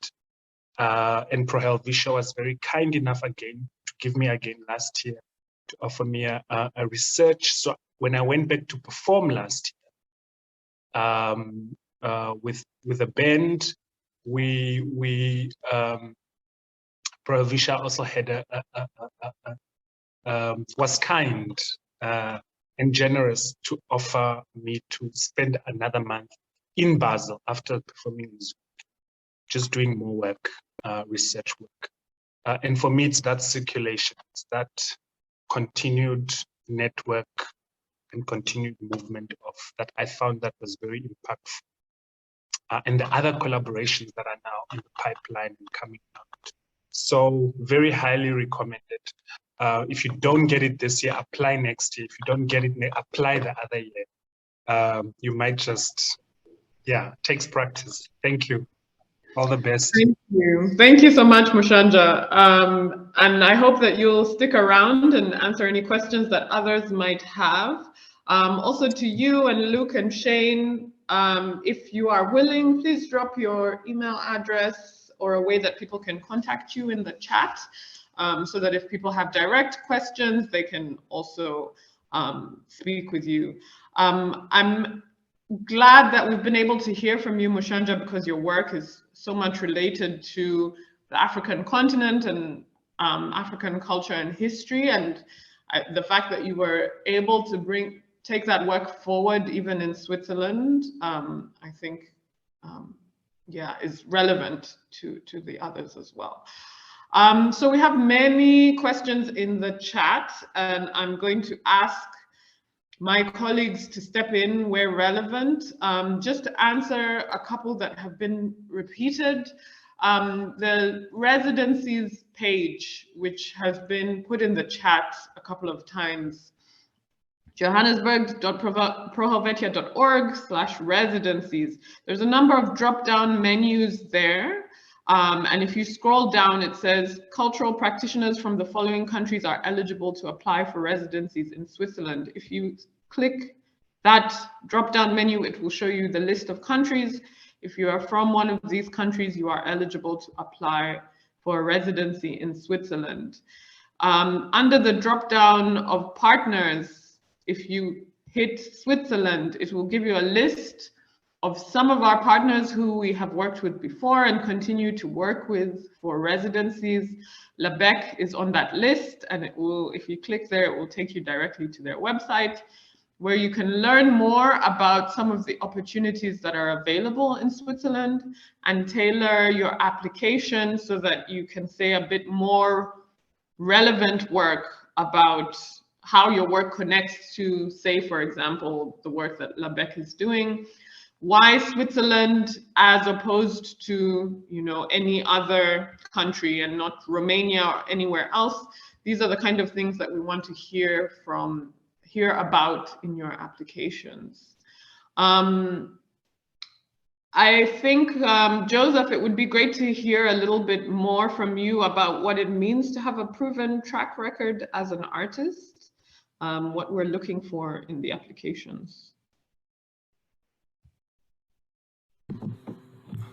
And Helvetia was very kind enough again to give me again last year to offer me a research. So when I went back to perform last year with a band, Prohibition also had was kind and generous to offer me to spend another month in Basel after performing his work, just doing more work, research work. And for me, it's that circulation, it's that continued network and continued movement of that I found that was very impactful. And the other collaborations that are now in the pipeline and coming out. So very highly recommended. If you don't get it this year, apply next year. If you don't get it, apply the other year. You might just, yeah, takes practice. Thank you. All the best. Thank you. Thank you so much, Mushaandja. And I hope that you'll stick around and answer any questions that others might have. Also to you and Luke and Shane, if you are willing, please drop your email address or a way that people can contact you in the chat, so that if people have direct questions, they can also speak with you. I'm glad that we've been able to hear from you, Mushaandja, because your work is so much related to the African continent and African culture and history, and the fact that you were able to take that work forward even in Switzerland, I think, yeah, is relevant to the others as well. So we have many questions in the chat, and I'm going to ask my colleagues to step in where relevant. Just to answer a couple that have been repeated, the residencies page, which has been put in the chat a couple of times, johannesburg.prohelvetia.org/residencies. There's a number of drop-down menus there. And if you scroll down, it says cultural practitioners from the following countries are eligible to apply for residencies in Switzerland. If you click that drop-down menu, it will show you the list of countries. If you are from one of these countries, you are eligible to apply for a residency in Switzerland. Under the drop-down of partners, if you hit Switzerland, it will give you a list of some of our partners who we have worked with before and continue to work with for residencies. Becque is on that list, and it will, if you click there, it will take you directly to their website, where you can learn more about some of the opportunities that are available in Switzerland and tailor your application so that you can say a bit more relevant work about how your work connects to, say, for example, the work that Becque is doing. Why Switzerland as opposed to, you know, any other country and not Romania or anywhere else? These are the kind of things that we want to hear about in your applications. I think, Joseph, it would be great to hear a little bit more from you about what it means to have a proven track record as an artist, what we're looking for in the applications.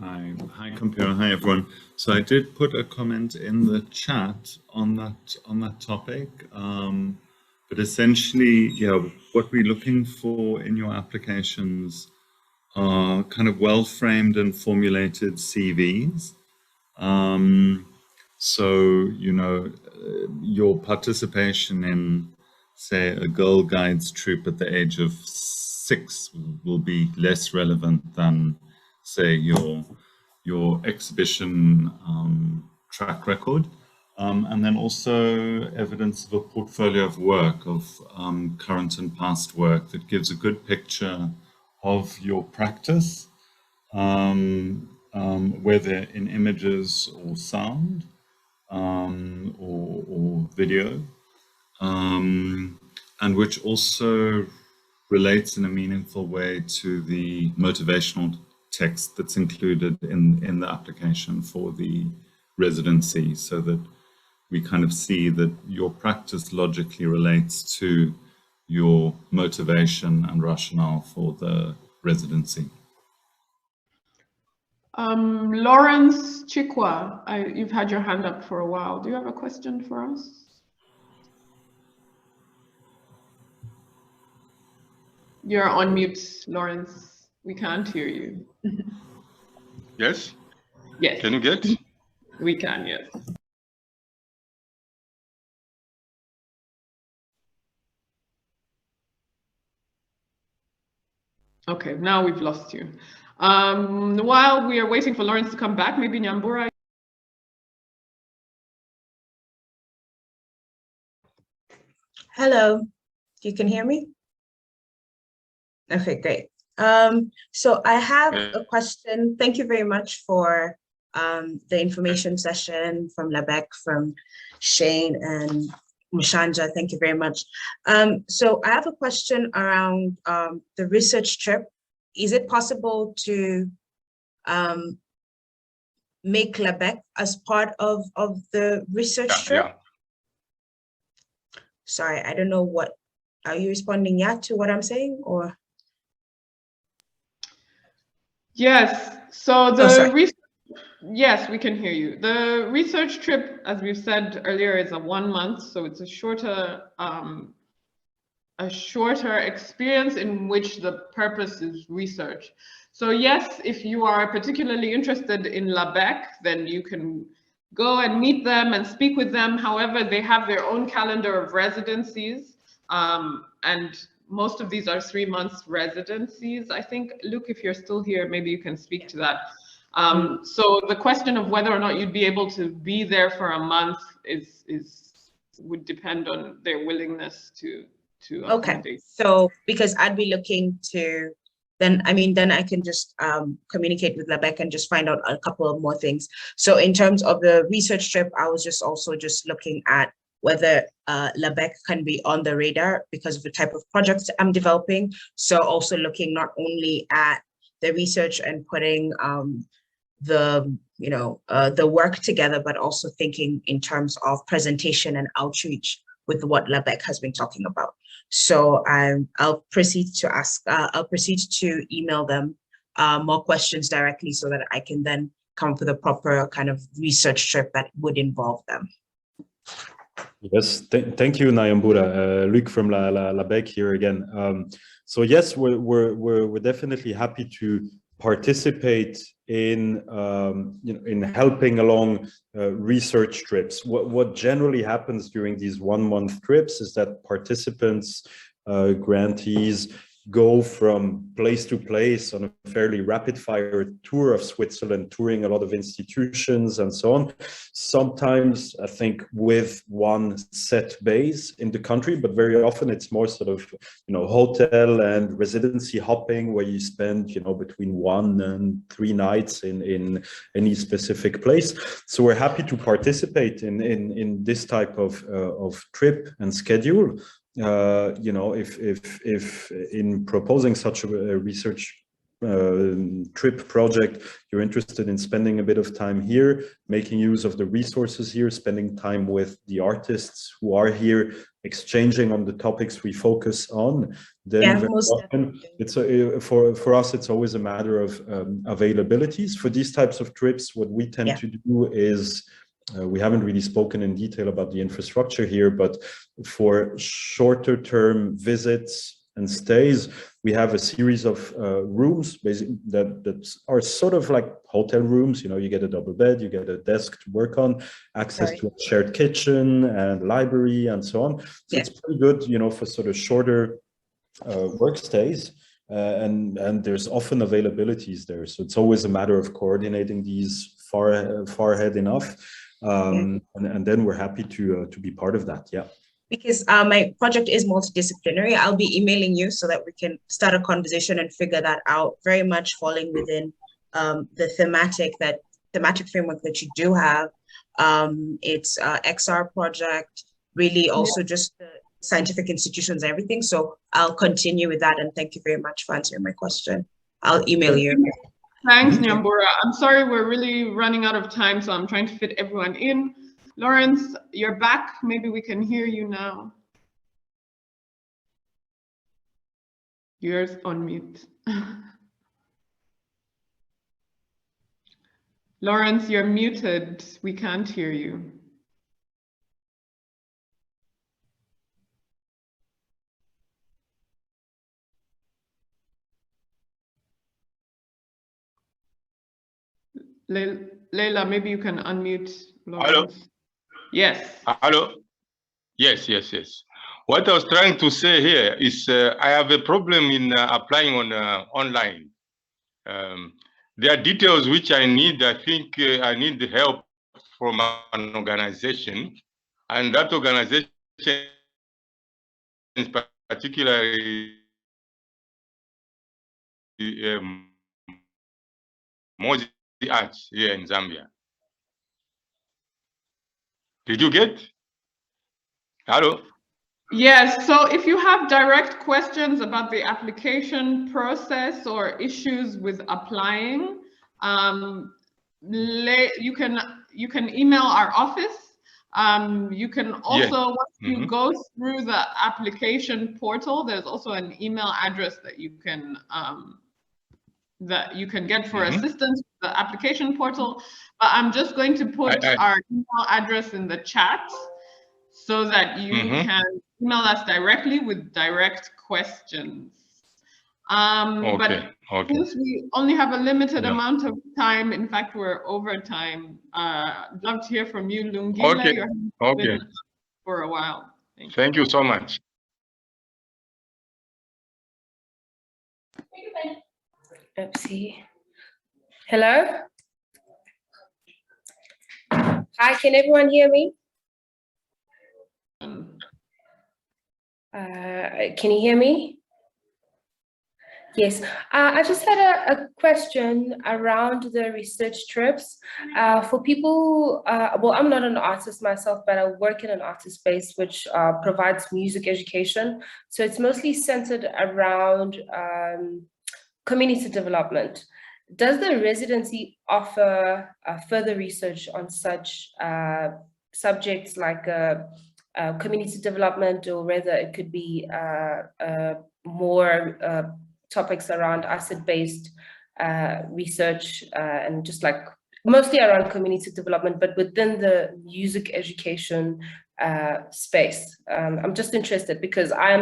Hi, Compere. Hi, everyone. So I did put a comment in the chat on that topic, but essentially, yeah, what we're looking for in your applications are kind of well-framed and formulated CVs. So, you know, your participation in, say, a Girl Guides troop at the age of 6 will be less relevant than, say, your exhibition track record. And then also evidence of a portfolio of work, of current and past work that gives a good picture of your practice, whether in images or sound or video, and which also relates in a meaningful way to the motivational text that's included in the application for the residency, so that we kind of see that your practice logically relates to your motivation and rationale for the residency. Lawrence Chikwa, you've had your hand up for a while. Do you have a question for us? You're on mute, Lawrence. We can't hear you. Yes? Yes. Can you get? We can, yes. Okay, now we've lost you. While we are waiting for Lawrence to come back, maybe Nyambura. Hello, you can hear me? Okay, great. So I have a question. Thank you very much for the information session from Becque, from Shane and Mushaandja. Thank you very much. So I have a question around the research trip. Is it possible to make Becque as part of the research trip? Yeah. Sorry, I don't know what, are you responding yet to what I'm saying, or? Yes, so the yes, we can hear you. The research trip, as we've said earlier, is a 1 month, so it's a shorter experience in which the purpose is research. So yes, if you are particularly interested in Becque, then you can go and meet them and speak with them. However, they have their own calendar of residencies, and most of these are 3 months residencies. I think, Luke, if you're still here, maybe you can speak to that. So the question of whether or not you'd be able to be there for a month would depend on their willingness to accommodate. Okay, so because I'd be looking to, then I can just communicate with Becque and just find out a couple of more things. So in terms of the research trip, I was just looking at whether Becque can be on the radar because of the type of projects I'm developing. So also looking not only at the research and putting the work together, but also thinking in terms of presentation and outreach with what Becque has been talking about. So I'll proceed to email them more questions directly so that I can then come up with a proper kind of research trip that would involve them. Yes, thank you, Nyambura. Luc from Becque here again. So yes, we're definitely happy to participate in in helping along research trips. What generally happens during these 1 month trips is that participants, grantees, go from place to place on a fairly rapid fire tour of Switzerland, touring a lot of institutions and so on. Sometimes I think with one set base in the country, but very often it's more sort of, hotel and residency hopping where you spend, between 1 and 3 nights in any specific place. So we're happy to participate in this type of trip and schedule. If in proposing such a research trip project, you're interested in spending a bit of time here, making use of the resources here, spending time with the artists who are here, exchanging on the topics we focus on, then very often it's for us, it's always a matter of availabilities. For these types of trips, what we tend to do is we haven't really spoken in detail about the infrastructure here, but for shorter term visits and stays, we have a series of rooms basically that are sort of like hotel rooms. You get a double bed, you get a desk to work on, access to a shared kitchen and library and so on. So it's pretty good, for sort of shorter work stays. And there's often availabilities there. So it's always a matter of coordinating these far ahead enough. And then we're happy to be part of that. Yeah. Because my project is multidisciplinary, I'll be emailing you so that we can start a conversation and figure that out, very much falling within the thematic framework that you do have. It's XR project, really also just the scientific institutions and everything. So I'll continue with that, and thank you very much for answering my question. I'll email you. Thanks, Nyambura. I'm sorry, we're really running out of time, so I'm trying to fit everyone in. Lawrence, you're back. Maybe we can hear you now. You're on mute. Lawrence, you're muted. We can't hear you. Leila, maybe you can unmute Lawrence. Hello? Yes. Hello? Yes. What I was trying to say here is I have a problem in applying on online. There are details which I need. I think I need the help from an organization, and that organization is particularly Mozi Arts here in Zambia. Did you get? Hello? Yes, so if you have direct questions about the application process or issues with applying, you can email our office. You can also, once you go through the application portal, there's also an email address that you can get for assistance with the application portal. But I'm just going to put our email address in the chat so that you can email us directly with direct questions. But since we only have a limited amount of time, in fact, we're over time, I'd love to hear from you, Lungile. You've been for a while. Thank you so much. Oopsie. Hello? Hi, can everyone hear me? Can you hear me? Yes, I just had a question around the research trips. For people, well, I'm not an artist myself, but I work in an artist space which provides music education. So it's mostly centered around community development. Does the residency offer further research on such subjects like community development, or whether it could be more topics around asset-based research and just like mostly around community development, but within the music education space? I'm just interested because I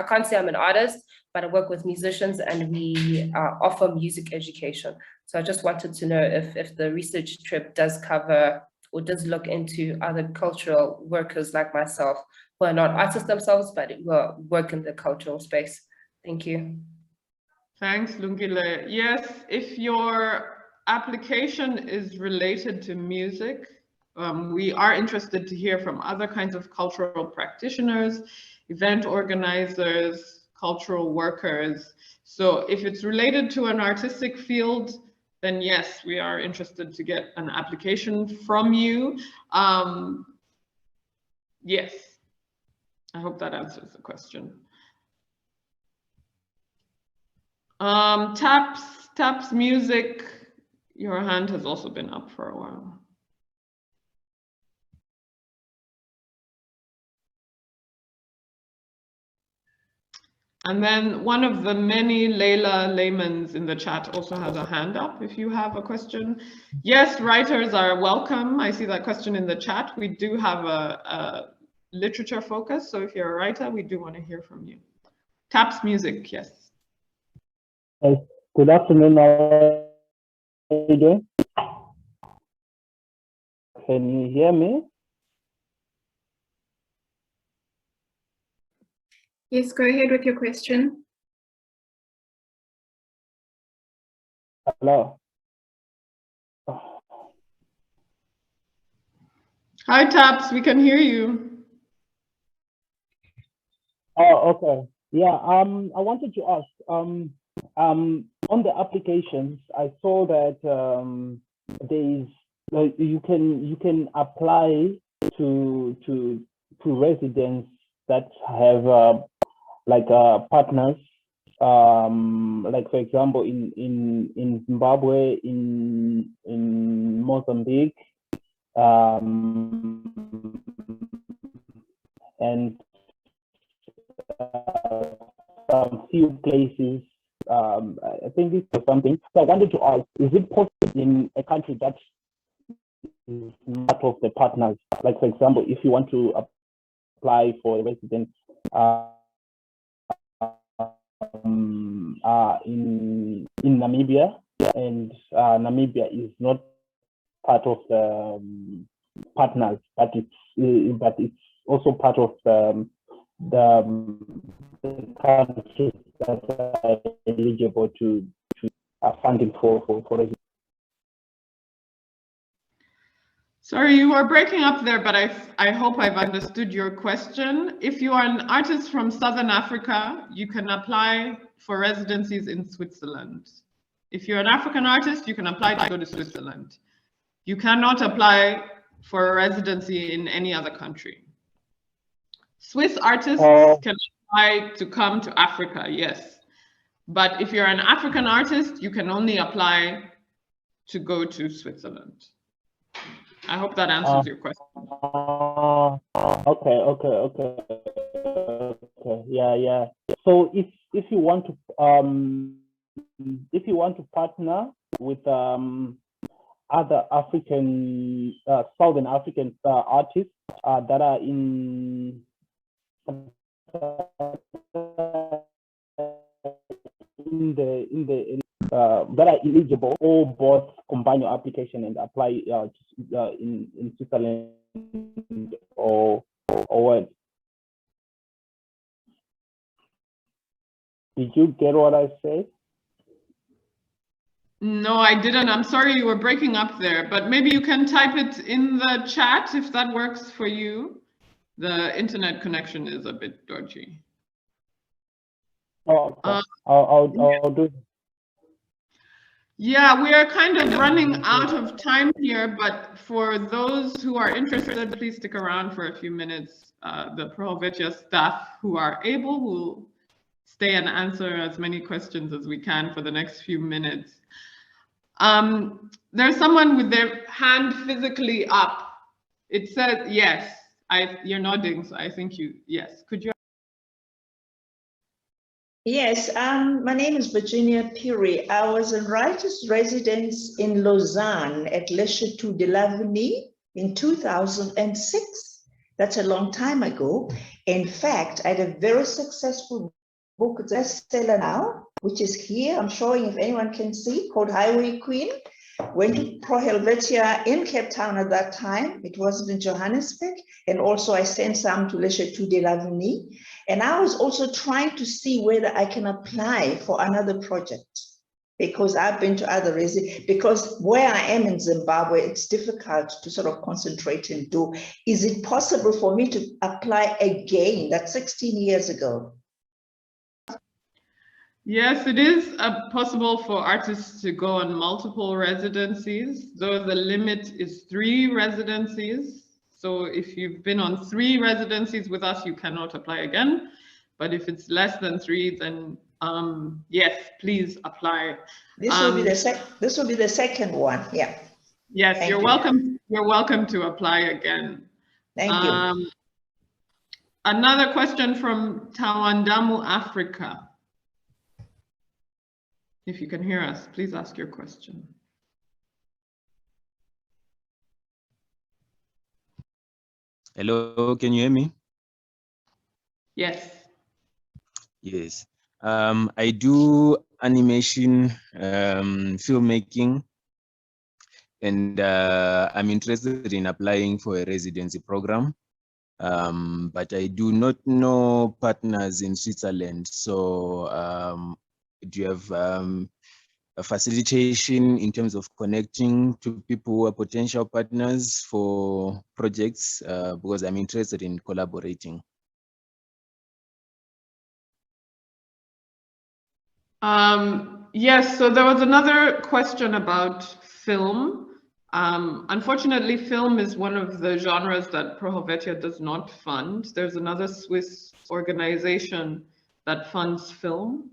can't say I'm an artist, but I work with musicians and we offer music education. So I just wanted to know if the research trip does cover or does look into other cultural workers like myself who are not artists themselves, but who work in the cultural space. Thank you. Thanks, Lungile. Yes, if your application is related to music, we are interested to hear from other kinds of cultural practitioners, event organizers, cultural workers. So if it's related to an artistic field, then yes, we are interested to get an application from you. Yes, I hope that answers the question. Taps Music, your hand has also been up for a while. And then one of the many Leila Laymans in the chat also has a hand up if you have a question. Yes, writers are welcome. I see that question in the chat. We do have a literature focus, so if you're a writer, we do want to hear from you. Taps Music, yes. Good afternoon, how are you doing? Can you hear me? Yes, go ahead with your question. Hello. Hi, Taps, we can hear you. Oh, okay. Yeah, I wanted to ask, on the applications, I saw that you can apply to residents that have like partners, like for example in Zimbabwe, in Mozambique, and some few places. I think this is something. So I wanted to ask: is it possible in a country that is not of the partners? Like for example, if you want to apply for a residence in Namibia, and Namibia is not part of the partners, but it's also part of the countries that are eligible to funding for residency. Sorry, you were breaking up there, but I hope I've understood your question. If you are an artist from Southern Africa, you can apply for residencies in Switzerland. If you're an African artist, you can apply to go to Switzerland. You cannot apply for a residency in any other country. Swiss artists can apply to come to Africa, yes. But if you're an African artist, you can only apply to go to Switzerland. I hope that answers your question. Okay. Yeah. So if you want to partner with other African, Southern African artists that are in that are eligible, or both combine your application and apply in Switzerland or what? Did you get what I said? No, I didn't. I'm sorry, you were breaking up there, but maybe you can type it in the chat if that works for you. The internet connection is a bit dodgy. Oh, okay. I'll do it. Yeah, we are kind of running out of time here, but for those who are interested, please stick around for a few minutes. The Prohibition staff who are able will stay and answer as many questions as we can for the next few minutes. There's someone with their hand physically up. It says yes. You're nodding, so I think yes. Could you? Yes, my name is Virginia Piri. I was a writer's residence in Lausanne at Le Château de l'Avenue in 2006. That's a long time ago. In fact, I had a very successful book, bestseller now, which is here. I'm showing if anyone can see, called Highway Queen. Went to Pro Helvetia in Cape Town at that time. It wasn't in Johannesburg. And also I sent some to Le Château de l'Avenue. And I was also trying to see whether I can apply for another project, because I've been to other because where I am in Zimbabwe, it's difficult to sort of concentrate and do. Is it possible for me to apply again? That's 16 years ago. Yes, it is possible for artists to go on multiple residencies, though the limit is 3 residencies. So if you've been on 3 residencies with us, you cannot apply again. But if it's less than 3, then yes, please apply. This will be the second one. Yeah. Yes, you're welcome. You're welcome to apply again. Thank you. Another question from Tawandamu, Africa. If you can hear us, please ask your question. Hello, can you hear me? Yes. Yes. I do animation, filmmaking, and I'm interested in applying for a residency program. But I do not know partners in Switzerland. So do you have a facilitation in terms of connecting to people who are potential partners for projects? Because I'm interested in collaborating. Yes, so there was another question about film. Unfortunately, film is one of the genres that Pro Helvetia does not fund. There's another Swiss organization that funds film.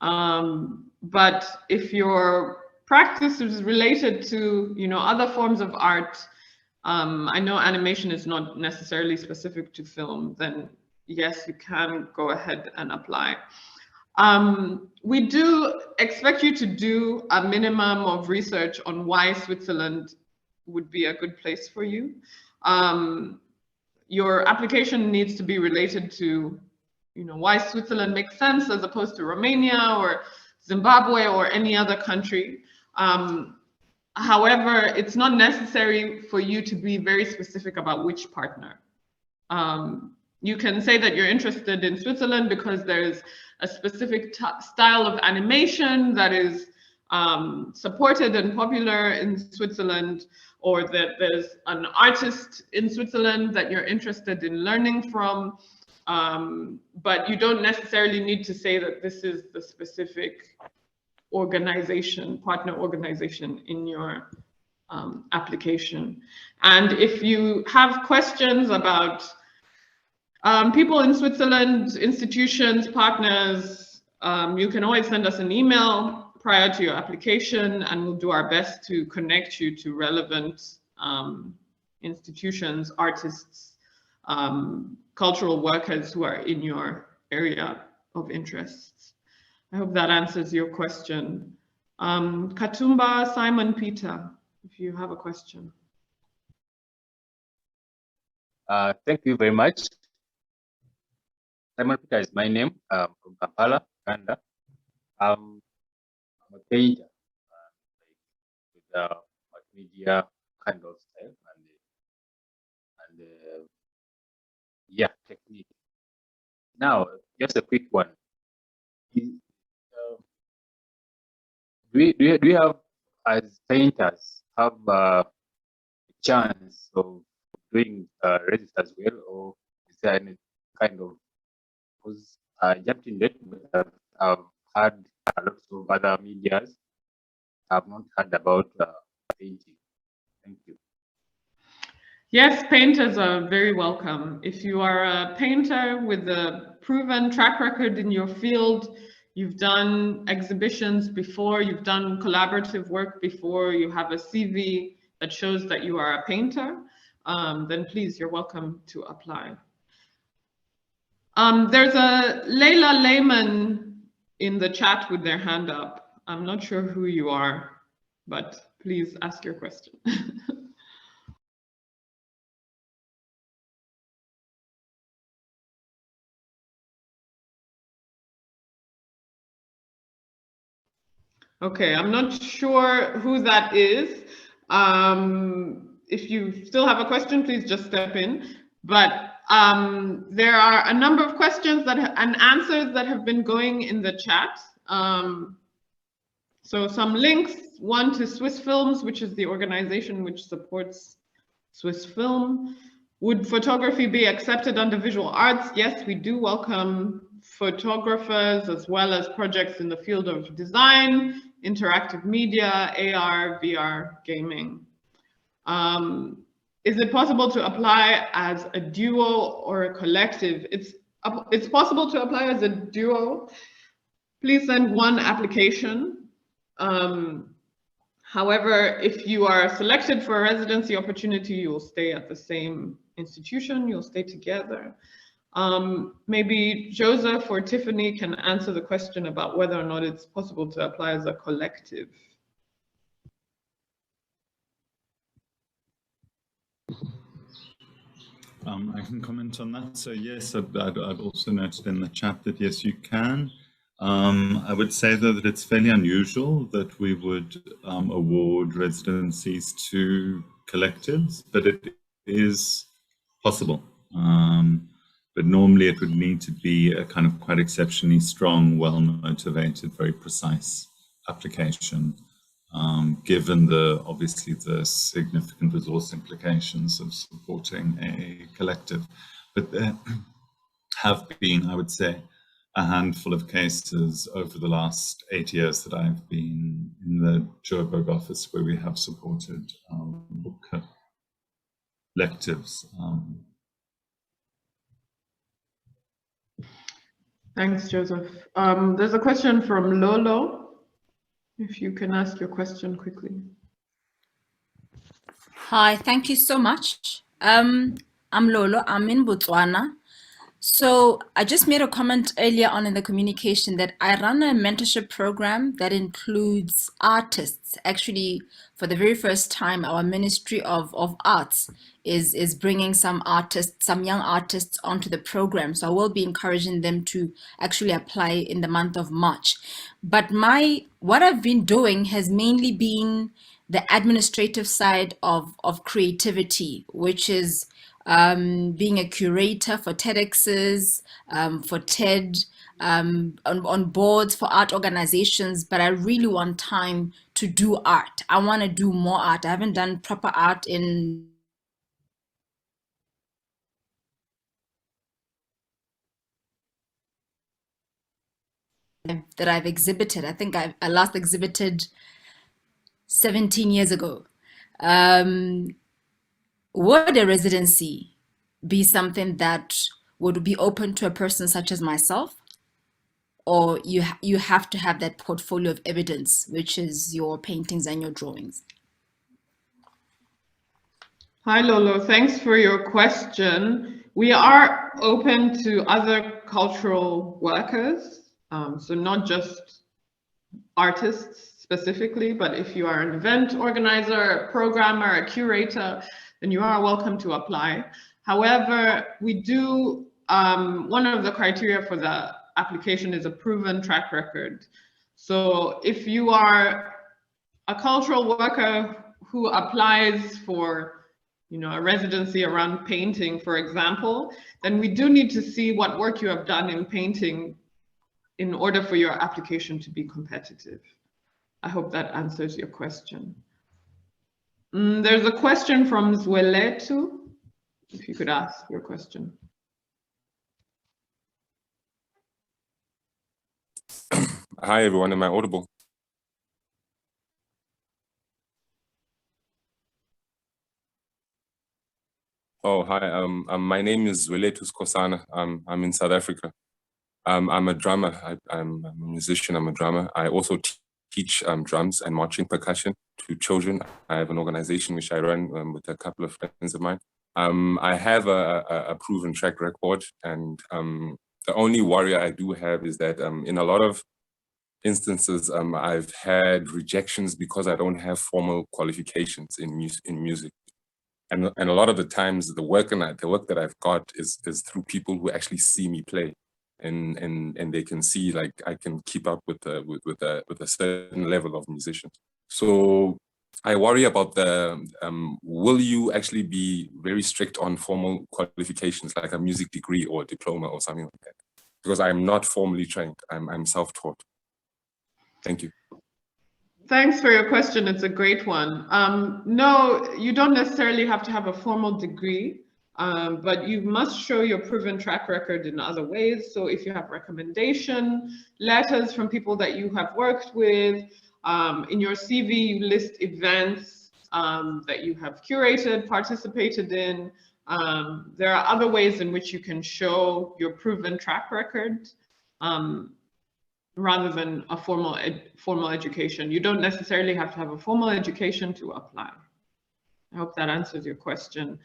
But if your practice is related to, other forms of art, I know animation is not necessarily specific to film, then yes, you can go ahead and apply. We do expect you to do a minimum of research on why Switzerland would be a good place for you. Your application needs to be related to, why Switzerland makes sense as opposed to Romania or Zimbabwe or any other country. However, it's not necessary for you to be very specific about which partner. You can say that you're interested in Switzerland because there's a specific style of animation that is supported and popular in Switzerland, or that there's an artist in Switzerland that you're interested in learning from. But you don't necessarily need to say that this is the specific organization, partner organization in your application. And if you have questions about people in Switzerland, institutions, partners, you can always send us an email prior to your application, and we'll do our best to connect you to relevant institutions, artists, cultural workers who are in your area of interest. I hope that answers your question. Katumba, Simon, Peter, if you have a question. Thank you very much. Simon Peter is my name, from Kampala, Uganda. I'm a painter with multimedia kind of style and yeah, technique. Now, just a quick one. Do we have, as painters, have a chance of doing registers as well, or is there any kind of, because I jumped in that, but I've had a lot of other medias. I've not heard about painting. Thank you. Yes, painters are very welcome. If you are a painter with a proven track record in your field, you've done exhibitions before, you've done collaborative work before, you have a CV that shows that you are a painter, then please, you're welcome to apply. There's a Layla Lehman in the chat with their hand up. I'm not sure who you are, but please ask your question. Okay, I'm not sure who that is. If you still have a question, please just step in. But there are a number of questions and answers that have been going in the chat. So some links, one to Swiss Films, which is the organization which supports Swiss film. Would photography be accepted under visual arts? Yes, we do welcome photographers as well as projects in the field of design, interactive media, AR, VR, gaming. Is it possible to apply as a duo or a collective? It's possible to apply as a duo. Please send one application. However, if you are selected for a residency opportunity, you will stay at the same institution, you'll stay together. Maybe Joseph or Tiffany can answer the question about whether or not it's possible to apply as a collective. I can comment on that. So yes, I've also noted in the chat that yes, you can. I would say though that it's fairly unusual that we would award residencies to collectives, but it is possible. But normally it would need to be a kind of quite exceptionally strong, well-motivated, very precise application, given obviously the significant resource implications of supporting a collective. But there have been, I would say, a handful of cases over the last 8 years that I've been in the Joburg office where we have supported book collectives. Thanks, Joseph. There's a question from Lolo. If you can ask your question quickly. Hi, thank you so much. I'm Lolo, I'm in Botswana. So I just made a comment earlier on in the communication that I run a mentorship program that includes artists. Actually, for the very first time, our Ministry of Arts is bringing some artists, some young artists onto the program. So I will be encouraging them to actually apply in the month of March. But what I've been doing has mainly been the administrative side of creativity, which is being a curator for TEDx's, for TED, on boards for art organizations, but I really want time to do art. I want to do more art. I haven't done proper art in that I've exhibited. I think I last exhibited 17 years ago. Would a residency be something that would be open to a person such as myself? Or you have to have that portfolio of evidence, which is your paintings and your drawings? Hi, Lolo. Thanks for your question. We are open to other cultural workers, so not just artists specifically, but if you are an event organizer, a programmer, a curator, then you are welcome to apply. However, we do, one of the criteria for the application is a proven track record. So if you are a cultural worker who applies for a residency around painting, for example, then we do need to see what work you have done in painting in order for your application to be competitive. I hope that answers your question. There's a question from Zweletu. If you could ask your question. Hi, everyone. Am I audible? Oh, hi. My name is Zweletu Skosana. I'm in South Africa. I'm a drummer. I'm a musician. I'm a drummer. I also teach drums and marching percussion to children. I have an organization which I run with a couple of friends of mine. I have a proven track record, and the only worry I do have is that in a lot of instances, I've had rejections because I don't have formal qualifications in music. And a lot of the times, the work that I've got is through people who actually see me play, and they can see like I can keep up with a certain level of musician. So I worry about will you actually be very strict on formal qualifications like a music degree or a diploma or something like that? Because I'm not formally trained. I'm self-taught. Thank you. Thanks for your question. It's a great one. No, you don't necessarily have to have a formal degree, but you must show your proven track record in other ways. So if you have recommendation letters from people that you have worked with, in your CV, you list events that you have curated, participated in. There are other ways in which you can show your proven track record. Rather than a formal education. You don't necessarily have to have a formal education to apply. I hope that answers your question.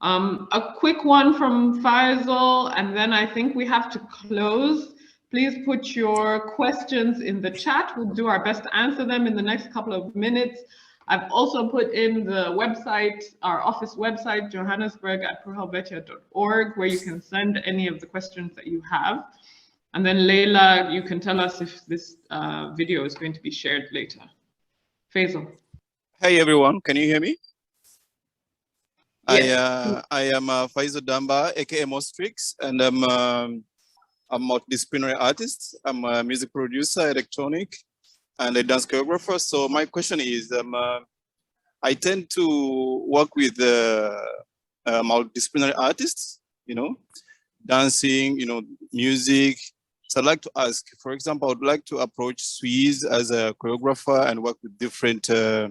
A quick one from Faisal, and then I think we have to close. Please put your questions in the chat. We'll do our best to answer them in the next couple of minutes. I've also put in the website, our office website, Johannesburg at prohelvetia.org, where you can send any of the questions that you have. And then Leila, you can tell us if this video is going to be shared later. Faisal. Hey everyone, can you hear me? Yes. I am Faisal Damba, aka Mostrix, and I'm a multidisciplinary artist. I'm a music producer, electronic, and a dance choreographer. So my question is, I tend to work with multidisciplinary artists, dancing, music. So I'd like to ask, for example, I would like to approach Swiss as a choreographer and work with different, I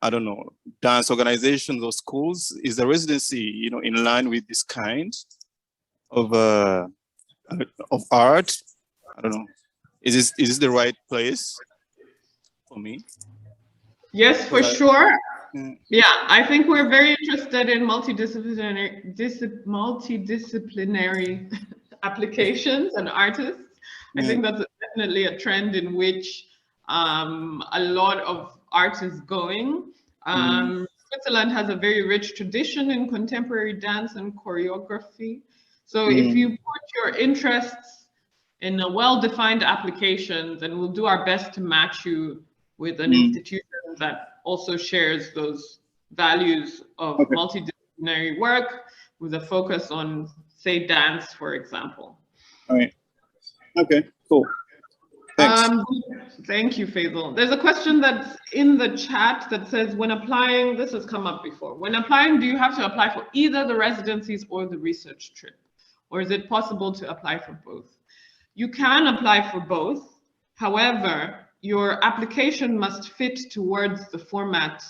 don't know, dance organizations or schools. Is the residency, in line with this kind of art? I don't know. Is this the right place for me? Yes, for sure. Yeah, I think we're very interested in multidisciplinary applications and artists. I think that's definitely a trend in which a lot of art is going. Switzerland has a very rich tradition in contemporary dance and choreography. So if you put your interests in a well-defined application, then we'll do our best to match you with an institution that also shares those values of multidisciplinary work with a focus on, say, dance, for example. All right. Okay, cool. Thanks. Thank you, Faisal. There's a question that's in the chat that says, when applying, this has come up before, when applying, do you have to apply for either the residencies or the research trip? Or is it possible to apply for both? You can apply for both. However, your application must fit towards the format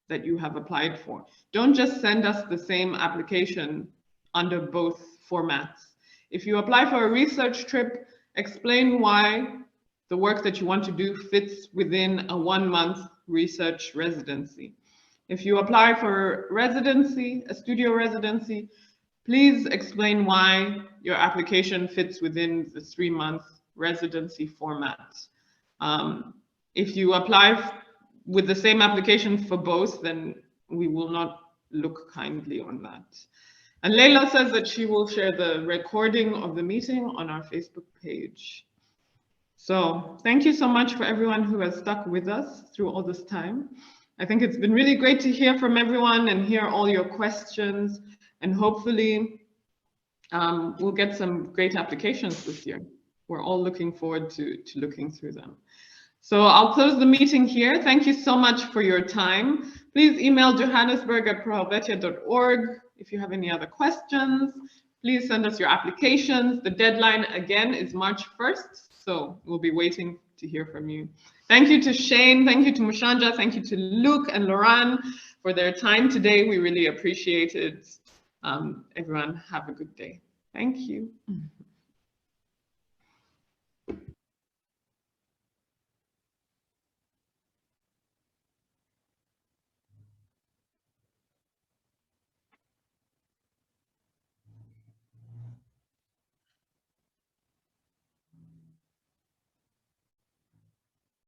that you have applied for. Don't just send us the same application under both formats. If you apply for a research trip, explain why the work that you want to do fits within a 1-month research residency. If you apply for residency, a studio residency, please explain why your application fits within the 3-month residency format. If you apply with the same application for both, then we will not look kindly on that. And Leila says that she will share the recording of the meeting on our Facebook page. So thank you so much for everyone who has stuck with us through all this time. I think it's been really great to hear from everyone and hear all your questions, and hopefully we'll get some great applications this year. We're all looking forward to looking through them. So I'll close the meeting here. Thank you so much for your time. Please email johannesburg@prohelvetia.org if you have any other questions. Please send us your applications. The deadline again is March 1st. So we'll be waiting to hear from you. Thank you to Shane, thank you to Mushaandja, thank you to Luke and Lauren for their time today. We really appreciate it. Everyone have a good day. Thank you.